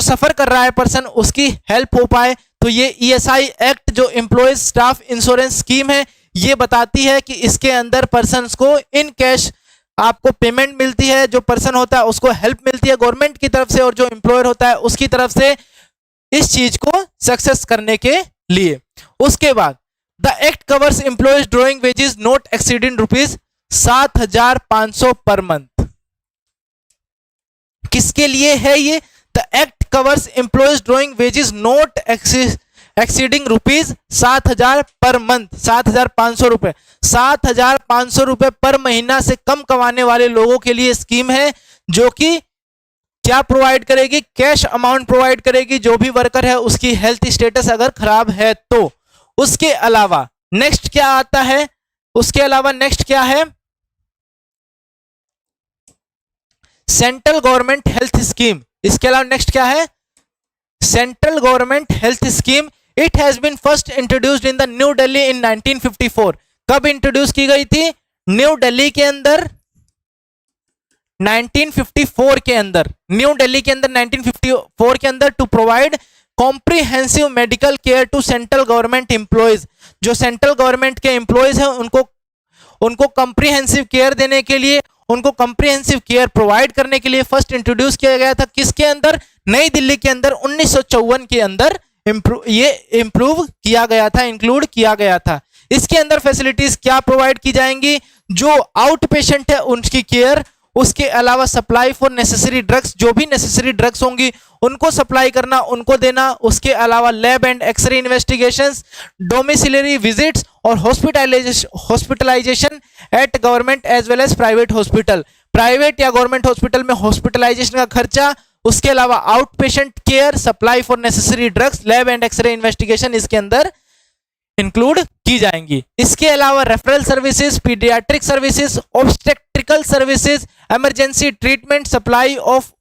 सफर कर रहा है पर्सन, उसकी हेल्प हो पाए। तो ये ESI एक्ट जो एम्प्लॉयज स्टाफ इंश्योरेंस स्कीम है, ये बताती है कि इसके अंदर पर्सन को इन कैश आपको पेमेंट मिलती है, जो पर्सन होता है उसको हेल्प मिलती है गवर्नमेंट की तरफ से, और जो एम्प्लॉयर होता है उसकी तरफ से इस चीज को सक्सेस करने के लिए। उसके बाद the act covers employees drawing wages not exceeding ₹7,500 per month. किसके लिए है ये, the act covers employees drawing wages not exceeding ₹7,000 per month, 7,500 रुपए, 7,500 रुपए पर महीना से कम कमाने वाले लोगों के लिए स्कीम है, जो कि क्या प्रोवाइड करेगी, कैश अमाउंट प्रोवाइड करेगी, जो भी वर्कर है उसकी हेल्थ स्टेटस अगर खराब है तो। उसके अलावा नेक्स्ट क्या आता है, उसके अलावा नेक्स्ट क्या है, सेंट्रल गवर्नमेंट हेल्थ स्कीम। इसके अलावा नेक्स्ट क्या है, central government health scheme. It has been first introduced in the new Delhi in 1954। कब इंट्रोड्यूस की गई थी, न्यू दिल्ली के अंदर 1954 के अंदर, न्यू दिल्ली के अंदर 1954 के अंदर, to provide comprehensive medical care to central government employees. जो सेंट्रल गवर्नमेंट के एम्प्लॉयज हैं उनको कॉम्प्रिहेंसिव केयर देने के लिए, उनको कॉम्प्रिहेंसिव केयर प्रोवाइड करने के लिए फर्स्ट इंट्रोड्यूस किया गया था। किसके अंदर, नई दिल्ली के अंदर 1954 के अंदर ये इंप्रूव किया गया था, इंक्लूड किया गया था। इसके अंदर फैसिलिटीज क्या प्रोवाइड की जाएंगी, जो आउट पेशेंट है उनकी केयर, उसके अलावा सप्लाई फॉर नेसेसरी ड्रग्स, जो भी नेसेसरी ड्रग्स होंगी उनको सप्लाई करना, उनको देना। उसके अलावा lab and X-ray investigations, domiciliary visits और hospitalisation at government as well as private hospital, private या गवर्नमेंट हॉस्पिटल में हॉस्पिटलाइजेशन का खर्चा। उसके अलावा out patient care, supply for necessary drugs, lab and X-ray investigation इसके अंदर इंक्लूड की जाएंगी। इसके अलावा referral services, paediatric services, obstetrical services, emergency treatment, supply of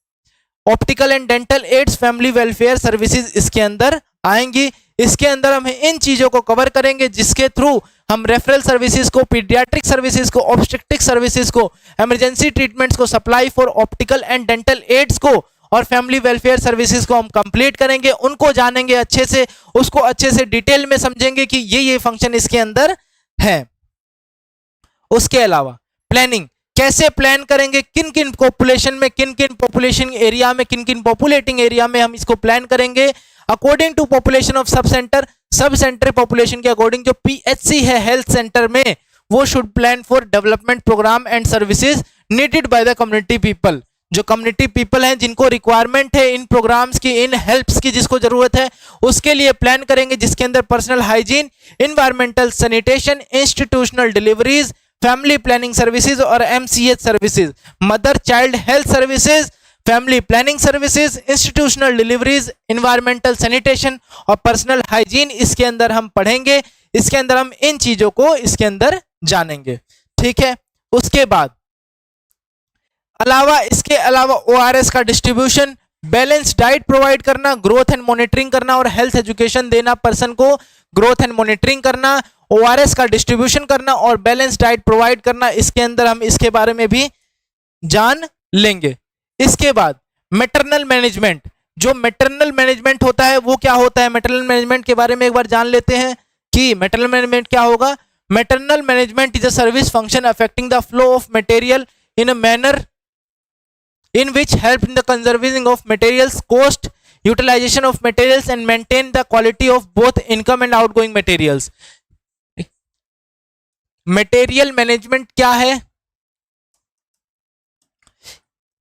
optical and dental aids, family welfare services इसके अंदर आएंगी। इसके अंदर हम इन चीजों को कवर करेंगे जिसके थ्रू हम रेफरल सर्विसेज को, पीडियाट्रिक सर्विसेज को, ऑब्स्टेट्रिक सर्विसेज को, इमरजेंसी ट्रीटमेंट्स को, supply for optical and dental aids को और फैमिली वेलफेयर सर्विसेज को हम कंप्लीट करेंगे। उनको जानेंगे अच्छे से, उसको अच्छे से डिटेल में समझेंगे कि ये फंक्शन इसके अंदर है। उसके अलावा प्लानिंग, कैसे प्लान करेंगे, किन किन पॉपुलेशन में, किन किन पॉपुलेशन एरिया में, किन किन पॉपुलेटिंग एरिया में हम इसको प्लान करेंगे according to population of sub centre. Sub centre population के अकॉर्डिंग जो PHC है हेल्थ सेंटर में, वो should plan for development programme and services needed by the community people. जो कम्युनिटी पीपल हैं जिनको रिक्वायरमेंट है इन प्रोग्राम्स की, इन हेल्प्स की, जिसको जरूरत है, उसके लिए प्लान करेंगे, जिसके अंदर personal hygiene, environmental sanitation, institutional deliveries, family planning services और MCH services, mother child health services, family planning services, institutional deliveries, environmental sanitation और पर्सनल हाइजीन, इसके अंदर हम पढ़ेंगे। इसके अंदर हम इन चीजों को इसके अंदर जानेंगे, ठीक है। उसके बाद इसके अलावा ओआरएस का डिस्ट्रीब्यूशन, बैलेंस डाइट प्रोवाइड करना, ग्रोथ एंड मॉनिटरिंग करना और हेल्थ एजुकेशन देना, पर्सन को ग्रोथ एंड मॉनिटरिंग करना, ओआरएस का डिस्ट्रीब्यूशन करना और बैलेंस डाइट प्रोवाइड करना, इसके अंदर हम इसके बारे में भी जान लेंगे। इसके बाद मैटरनल मैनेजमेंट, जो मैटरनल मैनेजमेंट होता है वो क्या होता है, मैटरनल मैनेजमेंट के बारे में एक बार जान लेते हैं कि मैटरनल मैनेजमेंट क्या होगा। Maternal management is a service function affecting the flow of material in a manner in which help in the conserving of materials cost, utilization of materials and maintain the quality of both income and outgoing materials। Material management क्या है?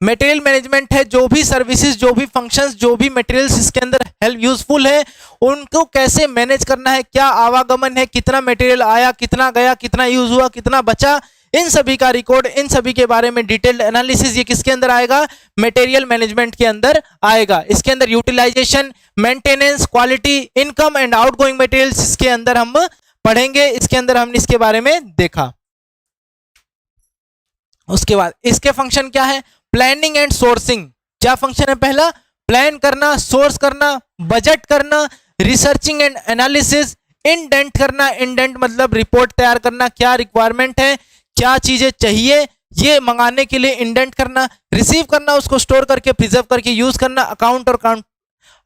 मटेरियल मैनेजमेंट है जो भी सर्विसेज, जो भी फंक्शंस, जो भी मटेरियल्स इसके अंदर हेल्प यूजफुल है, उनको कैसे मैनेज करना है, क्या आवागमन है, कितना मटेरियल आया, कितना गया, कितना यूज हुआ, कितना बचा, इन सभी का रिकॉर्ड, इन सभी के बारे में डिटेल्ड एनालिसिस, ये किसके अंदर आएगा? मटेरियल मैनेजमेंट के अंदर आएगा। इसके अंदर utilisation, maintenance, quality, income and outgoing materials इसके अंदर हम पढ़ेंगे। इसके अंदर हमने इसके बारे में देखा। उसके बाद इसके फंक्शन क्या है? Planning and sourcing. क्या फंक्शन है? पहला प्लान करना, सोर्स करना, बजट करना, रिसर्चिंग एंड एनालिसिस, इंडेंट करना, इंडेंट मतलब रिपोर्ट तैयार करना, क्या रिक्वायरमेंट है, क्या चीजें चाहिए, ये मंगाने के लिए इंडेंट करना, रिसीव करना, उसको स्टोर करके प्रिजर्व करके यूज करना,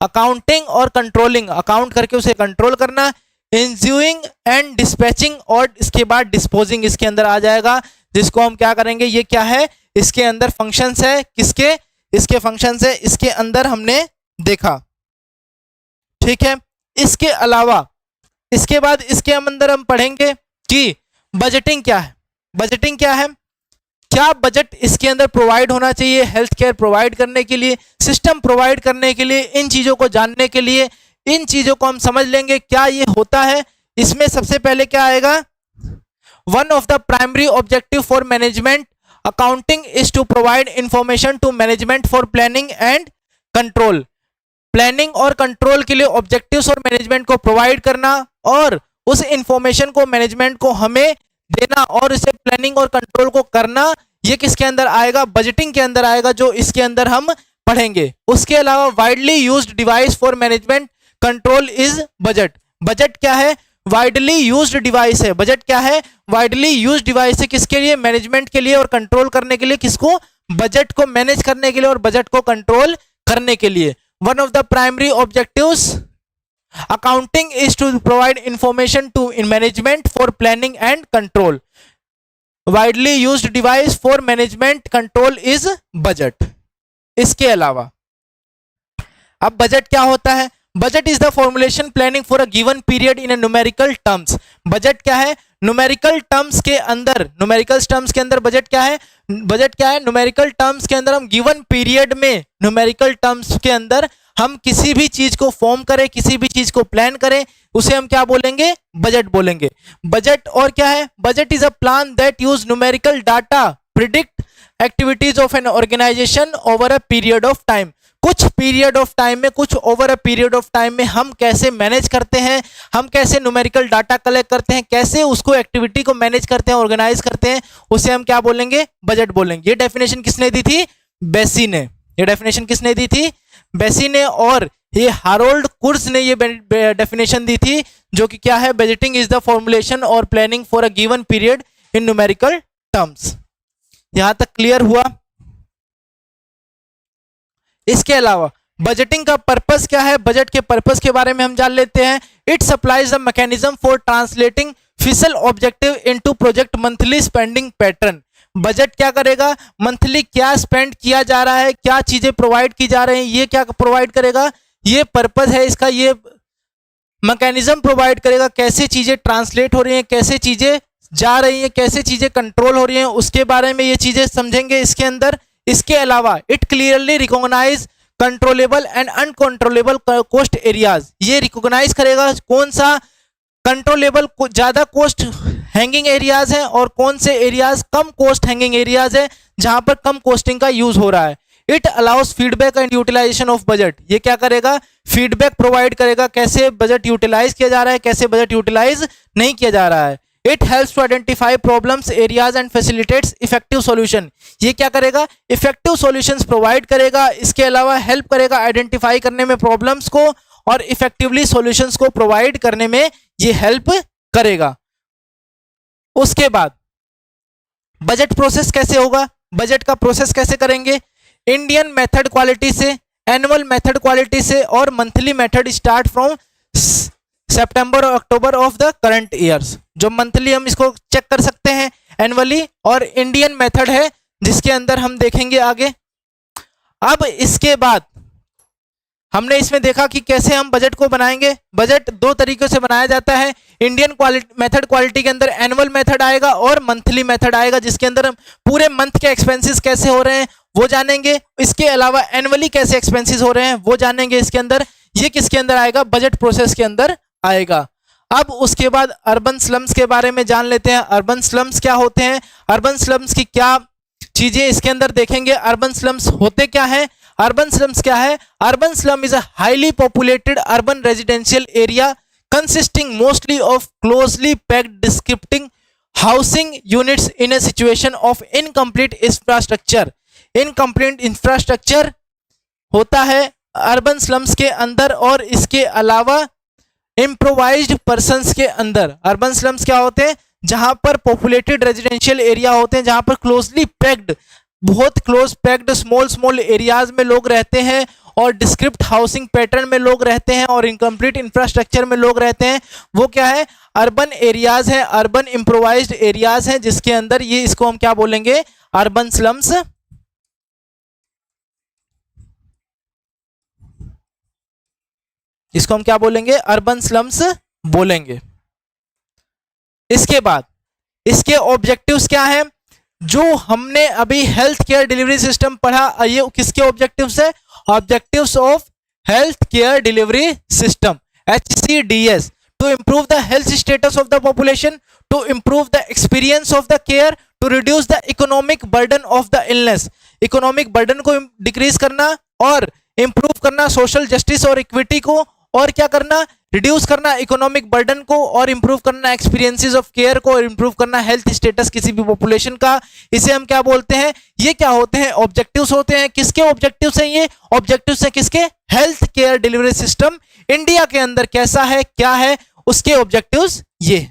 अकाउंटिंग और कंट्रोलिंग, अकाउंट करके उसे कंट्रोल करना, इंज्यूइंग एंड डिस्पैचिंग और इसके बाद डिस्पोजिंग इसके अंदर आ जाएगा, जिसको हम क्या करेंगे, ये क्या है, इसके अंदर फंक्शंस है, किसके? इसके फंक्शंस है, इसके अंदर हमने देखा, ठीक है। इसके अलावा इसके बाद इसके अंदर हम पढ़ेंगे कि बजटिंग क्या है। बजटिंग क्या है? क्या बजट इसके अंदर प्रोवाइड होना चाहिए हेल्थ केयर प्रोवाइड करने के लिए, सिस्टम प्रोवाइड करने के लिए, इन चीजों को जानने के लिए, इन चीजों को हम समझ लेंगे क्या ये होता है। इसमें सबसे पहले क्या आएगा? One of the primary objective for management accounting is to provide information to management for planning and control. Planning और कंट्रोल के लिए ऑब्जेक्टिव्स और मैनेजमेंट को प्रोवाइड करना और उस इंफॉर्मेशन को मैनेजमेंट को हमें देना और इसे प्लानिंग और कंट्रोल को करना, ये किसके अंदर आएगा? बजटिंग के अंदर आएगा, जो इसके अंदर हम पढ़ेंगे। उसके अलावा widely used device for management control is budget. Budget क्या है? वाइडली यूज्ड डिवाइस है। बजट क्या है? वाइडली यूज्ड डिवाइस है, किसके लिए? मैनेजमेंट के लिए और कंट्रोल करने के लिए। किसको? बजट को मैनेज करने के लिए और बजट को कंट्रोल करने के लिए। One of the primary objectives accounting is to provide information to management for planning and control. Widely used device for management control is budget. इसके अलावा अब बजट क्या होता है? Budget is the formulation planning for a given period in numerical terms. Budget क्या है? न्यूमेरिकल टर्म्स के अंदर, न्यूमेरिकल टर्म्स के अंदर बजट क्या है? बजट क्या है? न्यूमेरिकल टर्म्स के अंदर हम गिवन पीरियड में, न्यूमेरिकल टर्म्स के अंदर हम किसी भी चीज को फॉर्म करें, किसी भी चीज को प्लान करें, उसे हम क्या बोलेंगे? बजट बोलेंगे। बजट और क्या है? Budget is a plan that use numerical data predict activities of an organisation over a period of time. कुछ पीरियड ऑफ टाइम में, कुछ over a period of time में हम कैसे मैनेज करते हैं, हम कैसे न्यूमेरिकल डाटा कलेक्ट करते हैं, कैसे उसको एक्टिविटी को मैनेज करते हैं, ऑर्गेनाइज करते हैं, उसे हम क्या बोलेंगे? बजट बोलेंगे। ये डेफिनेशन किसने दी थी? बेसी ने। ये डेफिनेशन किसने दी थी? बेसी ने। और ये हारोल्ड कुर्स ने ये डेफिनेशन दी थी, जो कि क्या है? बजटिंग इज द फॉर्मुलेशन और planning for a given period in numerical terms. यहां तक क्लियर हुआ? इसके अलावा बजटिंग का पर्पस क्या है? बजट के पर्पस के बारे में हम जान लेते हैं। It supplies the mechanism for translating fiscal objective into project monthly spending pattern. Budget क्या करेगा? मंथली क्या स्पेंड किया जा रहा है, क्या चीजें प्रोवाइड की जा रही हैं, ये क्या प्रोवाइड करेगा? ये पर्पस है इसका, ये मैकेनिज्म प्रोवाइड करेगा, कैसे चीजें ट्रांसलेट हो रही हैं, कैसे चीजें जा रही हैं, कैसे चीजें कंट्रोल हो रही हैं, उसके बारे में ये चीजें समझेंगे इसके अंदर। इसके अलावा it clearly recognise controllable and uncontrollable cost areas, ये रिकॉग्नाइज करेगा कौन सा कंट्रोलेबल ज्यादा कोस्ट हैंगिंग एरियाज हैं और कौन से एरियाज कम कोस्ट हैंगिंग एरियाज हैं जहां पर कम कोस्टिंग का यूज हो रहा है। It allows feedback and utilisation of budget, ये क्या करेगा, फीडबैक प्रोवाइड करेगा कैसे बजट यूटिलाइज किया जा रहा है, कैसे बजट यूटिलाइज नहीं किया जा रहा है। It helps to identify problems areas and facilitates effective solution, ये क्या करेगा, इफेक्टिव सॉल्यूशंस प्रोवाइड करेगा। इसके अलावा हेल्प करेगा आइडेंटिफाई करने में प्रॉब्लम्स को और इफेक्टिवली सॉल्यूशंस को प्रोवाइड करने में ये हेल्प करेगा। उसके बाद बजट प्रोसेस कैसे होगा, बजट का प्रोसेस कैसे करेंगे, इंडियन मेथड क्वालिटी से, एनुअल मेथड क्वालिटी से और monthly method start from September और अक्टूबर ऑफ द करंट ईयर्स। जो मंथली हम इसको चेक कर सकते हैं एनुअली, और इंडियन मेथड है जिसके अंदर हम देखेंगे आगे। अब इसके बाद हमने इसमें देखा कि कैसे हम बजट को बनाएंगे। बजट दो तरीकों से बनाया जाता है, इंडियन मेथड क्वालिटी के अंदर एनुअल मेथड आएगा और मंथली मेथड आएगा, जिसके अंदर हम पूरे मंथ के एक्सपेंसेस कैसे हो रहे हैं वो जानेंगे। इसके अलावा एनुअली कैसे एक्सपेंसेस हो रहे हैं वो जानेंगे इसके अंदर। ये किसके अंदर आएगा, बजट प्रोसेस के अंदर आएगा। अब उसके बाद अर्बन स्लम्स के बारे में जान लेते हैं। अर्बन स्लम्स क्या होते हैं, अर्बन स्लम्स की क्या चीजें इसके अंदर देखेंगे। अर्बन स्लम्स होते क्या हैं, अर्बन स्लम्स क्या है, urban slum is a highly populated urban residential area consisting mostly of closely packed descripting housing units in a situation of incomplete infrastructure। incomplete infrastructure होता है अर्बन स्लम्स के अंदर, और इसके अलावा improvised persons के अंदर। अर्बन स्लम्स क्या होते हैं, जहां पर पॉपुलेटेड रेजिडेंशियल एरिया होते हैं, जहां पर क्लोजली पैक्ड, बहुत क्लोज पैक्ड स्मॉल एरियाज में लोग रहते हैं और डिस्क्रिप्ट हाउसिंग पैटर्न में लोग रहते हैं और इनकम्प्लीट इंफ्रास्ट्रक्चर में लोग रहते हैं। वो क्या है, अर्बन एरियाज है, अर्बन इम्प्रोवाइज्ड एरियाज हैं, जिसके अंदर ये इसको हम क्या बोलेंगे, अर्बन स्लम्स। इसको हम क्या बोलेंगे, अर्बन स्लम्स बोलेंगे। इसके बाद इसके ऑब्जेक्टिव्स क्या हैं, जो हमने अभी हेल्थ केयर डिलीवरी सिस्टम पढ़ा, ये किसके ऑब्जेक्टिव्स है, objectives of health care delivery system HCDS, to improve the health status of the population, to improve the experience of the care, to reduce the economic burden of the illness, economic burden को डिक्रीज करना और इंप्रूव करना सोशल जस्टिस और इक्विटी को, और क्या करना, रिड्यूस करना इकोनॉमिक बर्डन को और इंप्रूव करना एक्सपीरियंसेस ऑफ केयर को और इंप्रूव करना हेल्थ स्टेटस किसी भी पॉपुलेशन का। इसे हम क्या बोलते हैं, ये क्या होते हैं, ऑब्जेक्टिव्स होते हैं। किसके ऑब्जेक्टिव्स हैं, ये ऑब्जेक्टिव्स हैं किसके, health care delivery system India के अंदर कैसा है, क्या है, उसके ऑब्जेक्टिव्स ये।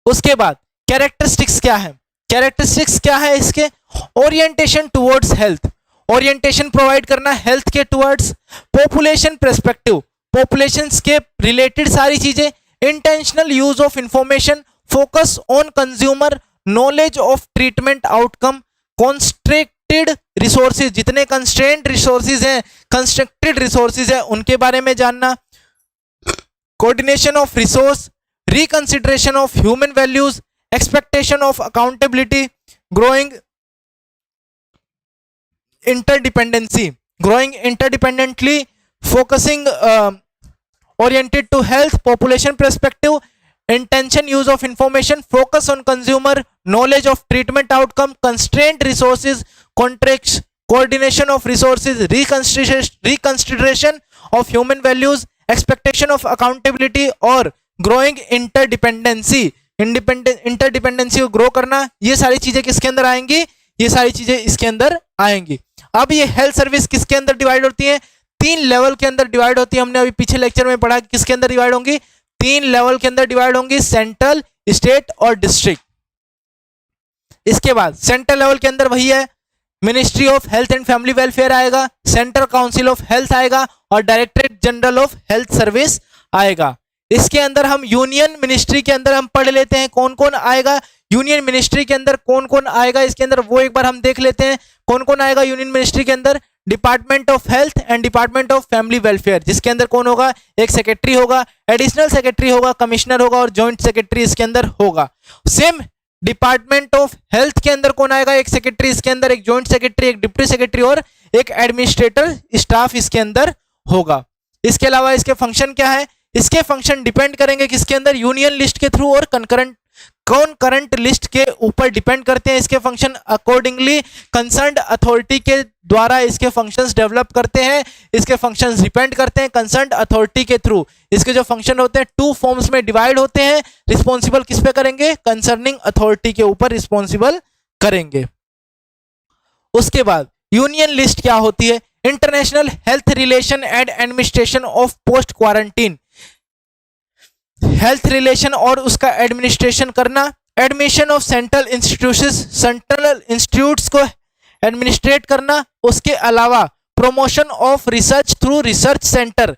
उसके बाद कैरेक्टरिस्टिक्स क्या है, कैरेक्टरिस्टिक्स क्या है इसके, orientation towards health, orientation provide करना हेल्थ के टुवर्ड्स, पॉपुलेशन पर्सपेक्टिव, पॉपुलेशंस के रिलेटेड सारी चीजें, intentional use of information, focus on consumer, knowledge of treatment outcome, constructed resources, जितने कंस्ट्रेंट रिसोर्सेज हैं, कंस्ट्रक्टेड रिसोर्सेज हैं उनके बारे में जानना, coordination of resource, reconsideration of human values, expectation of accountability, growing interdependency, growing interdependently, focusing oriented to health, population perspective, intention use of information, focus on consumer, knowledge of treatment outcome, constraint resources, contracts, coordination of resources, reconsideration of human values, expectation of accountability और growing interdependency, इंटरडिपेंडेंसी को ग्रो करना, ये सारी चीजें किसके अंदर आएंगी, ये सारी चीजें इसके अंदर आएंगी। अब ये हेल्थ सर्विस किसके अंदर डिवाइड होती है, 3 लेवल के अंदर डिवाइड होती है। हमने अभी पीछे लेक्चर में पढ़ा किसके अंदर डिवाइड होंगी, 3 लेवल के अंदर डिवाइड होंगी, सेंट्रल, स्टेट और डिस्ट्रिक्ट। इसके बाद सेंट्रल लेवल के अंदर वही है, ministry of health and family welfare आएगा, सेंट्रल काउंसिल ऑफ हेल्थ आएगा और directorate general of health service आएगा। इसके अंदर हम यूनियन मिनिस्ट्री के अंदर हम पढ़ लेते हैं कौन कौन आएगा, यूनियन मिनिस्ट्री के अंदर कौन कौन आएगा इसके अंदर वो एक बार हम देख लेते हैं। कौन कौन आएगा यूनियन मिनिस्ट्री के अंदर, department of health and department of family welfare, जिसके अंदर कौन होगा, एक सेक्रेटरी होगा, एडिशनल सेक्रेटरी होगा, कमिश्नर होगा और जॉइंट सेक्रेटरी इसके अंदर होगा। सेम डिपार्टमेंट ऑफ हेल्थ के अंदर कौन आएगा? एक सेक्रेटरी, इसके अंदर एक जॉइंट सेक्रेटरी, एक डिप्टी सेक्रेटरी और एक एडमिनिस्ट्रेटर स्टाफ इसके अंदर होगा। इसके अलावा इसके फंक्शन क्या है? इसके फंक्शन डिपेंड करेंगे किसके अंदर? यूनियन लिस्ट के थ्रू और कॉन्करेंट लिस्ट के ऊपर डिपेंड करते हैं इसके फंक्शन। अकॉर्डिंगली कंसर्न्ड अथॉरिटी के द्वारा इसके फंक्शंस डेवलप करते हैं, इसके फंक्शंस डिपेंड करते हैं कंसर्न्ड अथॉरिटी के थ्रू। इसके जो फंक्शन होते हैं 2 फॉर्म्स में डिवाइड होते हैं। रिस्पॉन्सिबल किस पे करेंगे? कंसर्निंग अथॉरिटी के ऊपर रिस्पॉन्सिबल करेंगे। उसके बाद यूनियन लिस्ट क्या होती है? International health relation and administration of post quarantine, health relation और उसका एडमिनिस्ट्रेशन करना, एडमिशन ऑफ सेंट्रल इंस्टीट्यूट्स को एडमिनिस्ट्रेट करना। उसके अलावा promotion of research through research centre,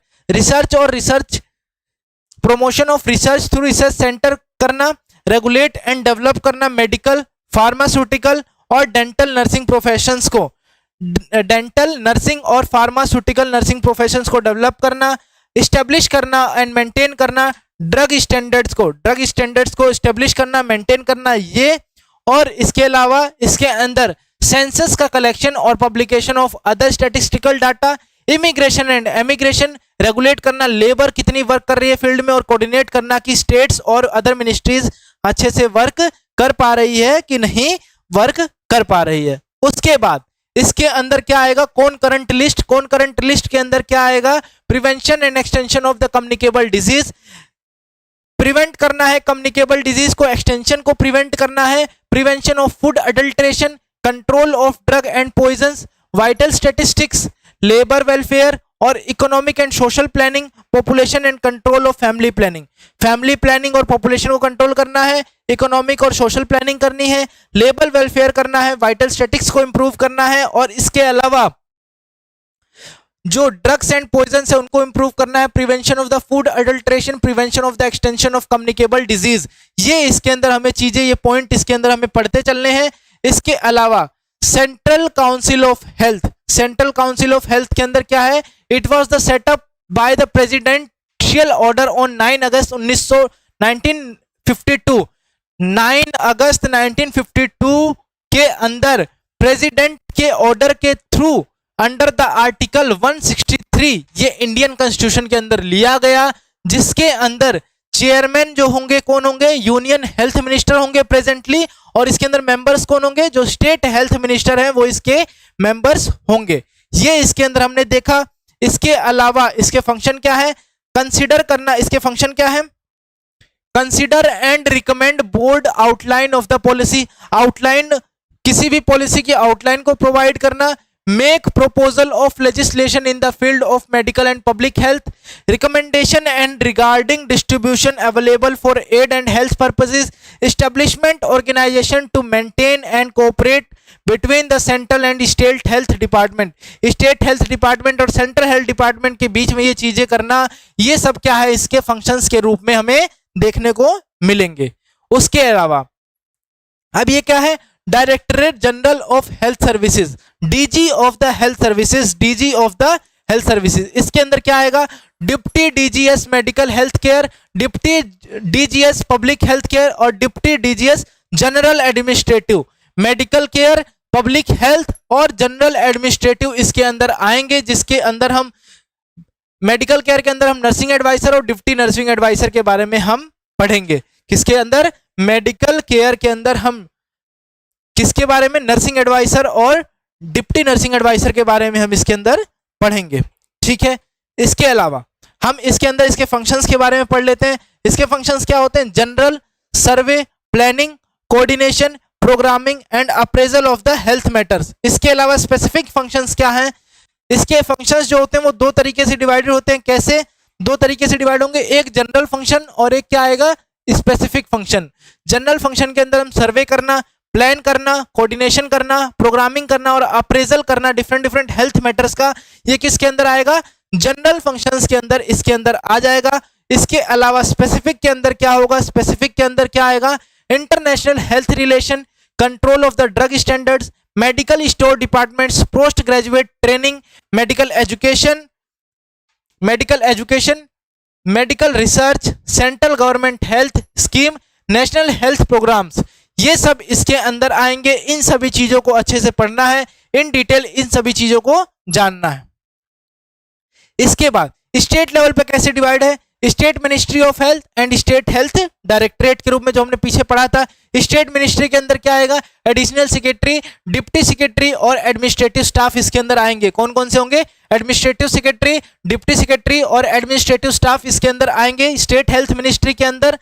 promotion of research through research centre करना, रेगुलेट एंड डेवलप करना मेडिकल, फार्मास्यूटिकल और डेंटल नर्सिंग प्रोफेशंस को, डेंटल नर्सिंग और फार्मास्यूटिकल नर्सिंग प्रोफेशंस को डेवलप करना, इस्टेब्लिश करना एंड मेंटेन करना ड्रग स्टैंडर्ड्स को इस्टेब्लिश करना, मेंटेन करना ये। और इसके अलावा इसके अंदर सेंसस का कलेक्शन और publication of other statistical data, immigration and emigration regulate करना, लेबर कितनी वर्क कर रही है फील्ड में और कोऑर्डिनेट करना कि स्टेट्स और अदर मिनिस्ट्रीज अच्छे से वर्क कर पा रही है कि नहीं वर्क कर पा रही है। उसके बाद इसके अंदर क्या आएगा? कॉन्करेंट लिस्ट के अंदर क्या आएगा? Prevention and extension of the communicable disease, prevent करना है कम्युनिकेबल डिजीज को, एक्सटेंशन को प्रिवेंट करना है, prevention of food adulteration, control of drug and poisons, vital statistics, labour welfare और economic and social planning, population and control of family planning और पॉपुलेशन को कंट्रोल करना है, इकोनॉमिक और सोशल प्लानिंग करनी है, लेबर वेलफेयर करना है, वाइटल स्टैटिस्टिक्स को इंप्रूव करना है और इसके अलावा जो ड्रग्स एंड पॉइजन है उनको इंप्रूव करना है, prevention of the food adulteration, prevention of the extension of communicable disease. ये इसके अंदर हमें चीजें, ये पॉइंट इसके अंदर हमें पढ़ते चलने हैं। इसके अलावा सेंट्रल काउंसिल ऑफ हेल्थ के अंदर क्या है? It was the setup by the presidential order on 9 अगस्त 1952। 9 अगस्त 1952 के अंदर प्रेसिडेंट के ऑर्डर के थ्रू अंडर द आर्टिकल 163 ये इंडियन कॉन्स्टिट्यूशन के अंदर लिया गया, जिसके अंदर चेयरमैन जो होंगे कौन होंगे? यूनियन हेल्थ मिनिस्टर होंगे प्रेजेंटली, और इसके अंदर मेंबर्स कौन होंगे? जो स्टेट हेल्थ मिनिस्टर हैं वो इसके मेंबर्स होंगे। ये इसके अंदर हमने देखा। इसके अलावा इसके फंक्शन क्या है? कंसीडर करना। इसके फंक्शन क्या है? Consider and recommend board outline of the policy, outline किसी भी पॉलिसी की आउटलाइन को प्रोवाइड करना, make proposal of legislation in the field of medical and public health, recommendation and regarding distribution available for aid and health purposes, establishment organization to maintain and cooperate between the central and state health department, state health department और central health department के बीच में ये चीजें करना, ये सब क्या है? इसके functions के रूप में हमें देखने को मिलेंगे। उसके अलावा अब ये क्या है? Directorate general of health services, DG of the health services, DG of the health services. इसके अंदर क्या आएगा? Deputy DGs medical health care, deputy DGs public health care और deputy DGs general administrative. Medical care, public health और जनरल एडमिनिस्ट्रेटिव इसके अंदर आएंगे, जिसके अंदर हम मेडिकल केयर के अंदर हम नर्सिंग एडवाइजर और डिप्टी नर्सिंग एडवाइजर के बारे में हम पढ़ेंगे। किसके अंदर? मेडिकल केयर के अंदर हम किसके बारे में? नर्सिंग एडवाइजर और डिप्टी नर्सिंग एडवाइजर के बारे में हम इसके अंदर पढ़ेंगे। ठीक है। इसके अलावा हम इसके अंदर इसके फंक्शंस के बारे में पढ़ लेते हैं। इसके फंक्शंस क्या होते हैं? General, survey, planning, coordination, programming and appraisal of the health matters. इसके अलावा स्पेसिफिक फंक्शंस क्या हैं? इसके फंक्शंस जो होते हैं वो दो तरीके से डिवाइडेड होते हैं। कैसे? दो तरीके से डिवाइड होंगे, एक जनरल फंक्शन और एक क्या आएगा? Specific function. जनरल फंक्शन के अंदर हम सर्वे करना, प्लान करना, कोऑर्डिनेशन करना, प्रोग्रामिंग करना और अप्रेजल करना डिफरेंट हेल्थ मैटर्स का, ये किसके अंदर आएगा? जनरल फंक्शंस के अंदर इसके अंदर आ जाएगा। इसके अलावा स्पेसिफिक के अंदर क्या होगा? स्पेसिफिक के अंदर क्या आएगा? International health relation, control of the drug standards, medical store departments, post graduate training, medical education, medical research, central government health scheme, national health programmes. ये सब इसके अंदर आएंगे। इन सभी चीजों को अच्छे से पढ़ना है, इन डिटेल इन सभी चीजों को जानना है। इसके बाद स्टेट लेवल पे कैसे डिवाइड है, state ministry of health and state health directorate के रूप में जो हमने पीछे पढ़ा था। स्टेट मिनिस्ट्री के अंदर क्या आएगा, एडिशनल सेक्रेटरी, डिप्टी सेक्रेटरी और एडमिनिस्ट्रेटिव स्टाफ इसके अंदर आएंगे। कौन कौन से होंगे, एडमिनिस्ट्रेटिव सेक्रेटरी, डिप्टी सेक्रेटरी और एडमिनिस्ट्रेटिव स्टाफ इसके अंदर आएंगे स्टेट हेल्थ मिनिस्ट्री के अंदर।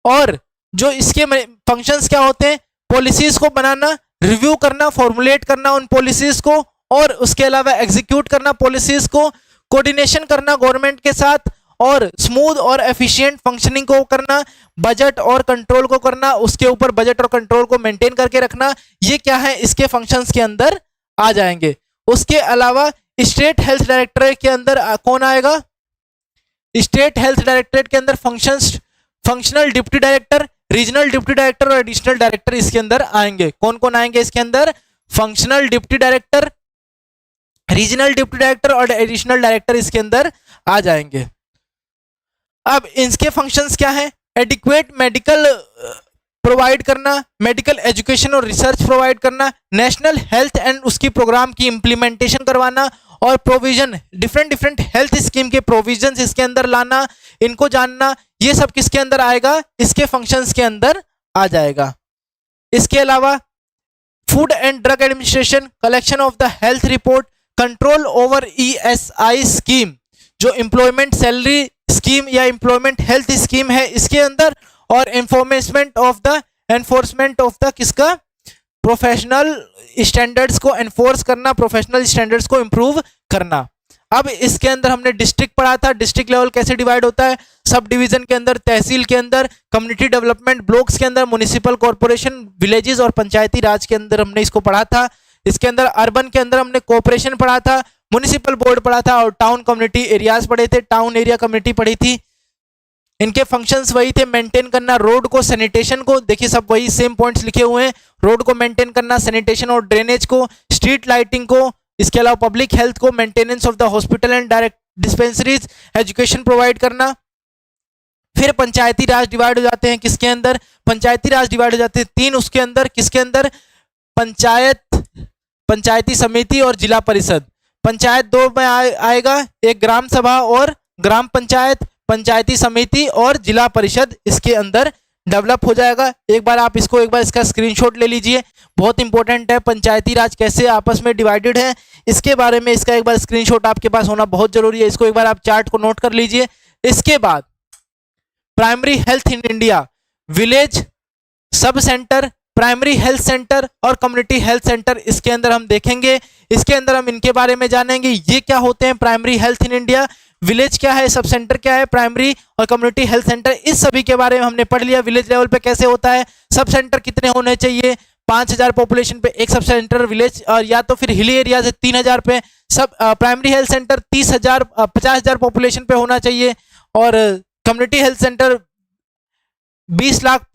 और जो इसके फंक्शंस क्या होते हैं, पॉलिसीज को बनाना, रिव्यू करना, फॉर्मुलेट करना उन पॉलिसीज को, और उसके अलावा एग्जीक्यूट करना पॉलिसीज को, कोऑर्डिनेशन करना गवर्नमेंट के साथ, और स्मूथ और एफिशिएंट फंक्शनिंग को करना, बजट और कंट्रोल को करना, उसके ऊपर बजट और कंट्रोल को मेंटेन करके रखना। ये क्या है, इसके फंक्शंस के अंदर आ जाएंगे। उसके अलावा स्टेट हेल्थ डायरेक्टरेट के अंदर कौन आएगा, स्टेट हेल्थ डायरेक्टरेट के अंदर functional deputy director, regional deputy director और एडिशनल डायरेक्टर इसके अंदर आएंगे। कौन कौन आएंगे इसके अंदर, functional deputy director, regional deputy director और एडिशनल डायरेक्टर इसके अंदर आ जाएंगे। अब इनके फंक्शंस क्या है, एडिक्वेट मेडिकल प्रोवाइड करना, मेडिकल एजुकेशन और रिसर्च प्रोवाइड करना, नेशनल हेल्थ एंड उसकी प्रोग्राम की इंप्लीमेंटेशन करवाना, और प्रोविजन डिफरेंट हेल्थ स्कीम के प्रोविजंस इसके अंदर लाना, इनको जानना, ये सब किसके अंदर आएगा, इसके फंक्शंस के अंदर आ जाएगा। इसके अलावा food and drug administration, collection of the health report, control over ESI scheme, जो एम्प्लॉयमेंट सैलरी स्कीम या एम्प्लॉयमेंट हेल्थ स्कीम है इसके अंदर, और एनफोर्समेंट ऑफ द किसका, प्रोफेशनल स्टैंडर्ड्स को एनफोर्स करना, प्रोफेशनल स्टैंडर्ड्स को इंप्रूव करना। अब इसके अंदर हमने डिस्ट्रिक्ट पढ़ा था, डिस्ट्रिक्ट लेवल कैसे डिवाइड होता है, सब डिवीजन के अंदर, तहसील के अंदर, कम्युनिटी डेवलपमेंट ब्लॉक्स के अंदर, म्युनिसिपल कॉर्पोरेशन, विलेजेस और पंचायती राज के अंदर हमने इसको पढ़ा था। इसके अंदर अर्बन के अंदर हमने कॉर्पोरेशन पढ़ा था, म्युनिसिपल बोर्ड पढ़ा था, और टाउन कम्युनिटी एरियाज पढ़े थे, टाउन एरिया कम्युनिटी पढ़ी थी। इनके फंक्शंस वही थे, मेंटेन करना रोड को, सैनिटेशन को, देखिए सब वही सेम पॉइंट्स लिखे हुए हैं, रोड को मेंटेन करना, सैनिटेशन और ड्रेनेज को, स्ट्रीट लाइटिंग को, इसके अलावा पब्लिक हेल्थ को, maintenance of the hospital and direct dispensaries, education provide करना। फिर पंचायती राज डिवाइड हो जाते हैं किसके अंदर, पंचायती राज डिवाइड हो जाते हैं तीन, उसके अंदर किसके अंदर, पंचायत, पंचायती समिति और जिला परिषद। पंचायत दो में आएगा, एक ग्राम सभा और ग्राम पंचायत, पंचायती समिति और जिला परिषद इसके अंदर डेवलप हो जाएगा। एक बार आप इसको, एक बार इसका स्क्रीनशॉट ले लीजिए, बहुत इंपॉर्टेंट है, पंचायती राज कैसे आपस में डिवाइडेड है इसके बारे में इसका एक बार स्क्रीनशॉट आपके पास होना बहुत जरूरी है। इसको एक बार आप चार्ट को नोट कर लीजिए। इसके बाद primary health in India, village sub centre, primary health centre और कम्युनिटी हेल्थ सेंटर इसके अंदर हम देखेंगे। इसके अंदर हम इनके बारे में जानेंगे, ये क्या होते हैं primary health in India, village क्या है, सब सेंटर क्या है, प्राइमरी और कम्युनिटी हेल्थ सेंटर, इस सभी के बारे में हमने पढ़ लिया। विलेज लेवल पे कैसे होता है, सब सेंटर कितने होने चाहिए, 5000 पॉपुलेशन पे एक सब सेंटर विलेज, और या तो फिर हिली एरिया से 3000 पे सब प्राइमरी हेल्थ सेंटर 30,000 50,000 पॉपुलेशन पे होना चाहिए, और कम्युनिटी हेल्थ सेंटर 20 लाख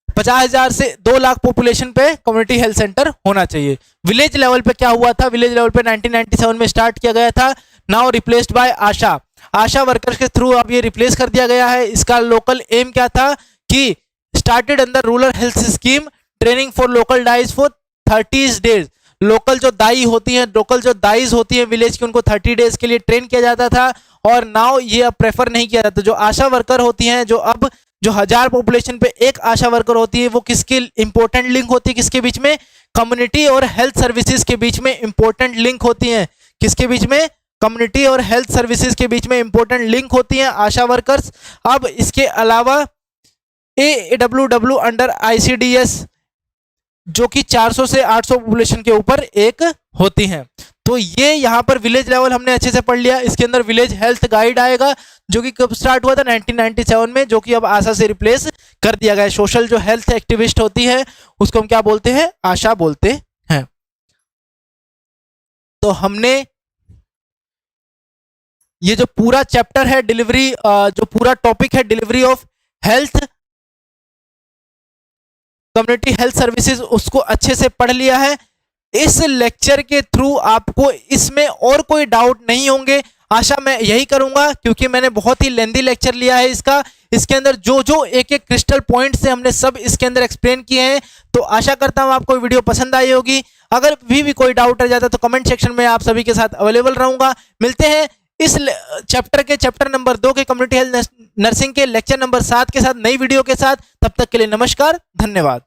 50,000 से 2 लाख पॉपुलेशन पे कम्युनिटी हेल्थ सेंटर होना चाहिए। विलेज लेवल पे क्या हुआ था, विलेज लेवल पे 1997 में स्टार्ट किया गया था, now replaced by Asha, Asha workers के थ्रू अब ये रिप्लेस कर दिया गया है। इसका लोकल एम क्या था कि started under rural health scheme, training for local dais for 30 days, local जो दाई होती हैं, लोकल जो दाइज होती हैं विलेज की, उनको 30 डेज के लिए ट्रेन किया जाता था, और नाउ ये अब प्रेफर नहीं किया जाता। जो आशा वर्कर होती हैं, जो अब जो 1000 पॉपुलेशन पे एक आशा वर्कर होती है, वो किसकी इंपॉर्टेंट लिंक होती है, किसके बीच में, कम्युनिटी और हेल्थ सर्विसेज के बीच में इंपॉर्टेंट लिंक होती हैं, किसके बीच में, कम्युनिटी और हेल्थ सर्विसेज के बीच में इंपॉर्टेंट लिंक होती हैं आशा वर्कर्स। अब इसके अलावा AWW अंडर ICDS जो कि 400 से 800 पॉपुलेशन के ऊपर एक होती हैं। तो ये यहाँ पर विलेज लेवल हमने अच्छे से पढ़ लिया। इसके अंदर विलेज हेल्थ गाइड आएगा, जो कि कब स्टार्ट हुआ था, 1997 में, जो कि अब आशा से रिप्लेस कर दिया गया है। सोशल जो हेल्थ एक्टिविस्ट होती है उसको हम क्या बोलते हैं, आशा बोलते हैं। तो हमने ये जो पूरा चैप्टर है डिलीवरी, जो पूरा टॉपिक है delivery of health community health services, उसको अच्छे से पढ़ लिया है। इस लेक्चर के थ्रू आपको इसमें और कोई डाउट नहीं होंगे, आशा मैं यही करूंगा, क्योंकि मैंने बहुत ही लेंदी लेक्चर लिया है इसका। इसके अंदर जो जो एक एक क्रिस्टल पॉइंट से हमने सब इसके अंदर एक्सप्लेन किए हैं। तो आशा करता हूं आपको वीडियो पसंद आई होगी। अगर भी कोई डाउट रह जाता तो कमेंट सेक्शन में आप सभी के साथ अवेलेबल रहूंगा। मिलते हैं इस चैप्टर नंबर 2 के कम्युनिटी हेल्थ नर्सिंग के लेक्चर नंबर 7 के साथ, नई वीडियो के साथ। तब तक के लिए नमस्कार, धन्यवाद।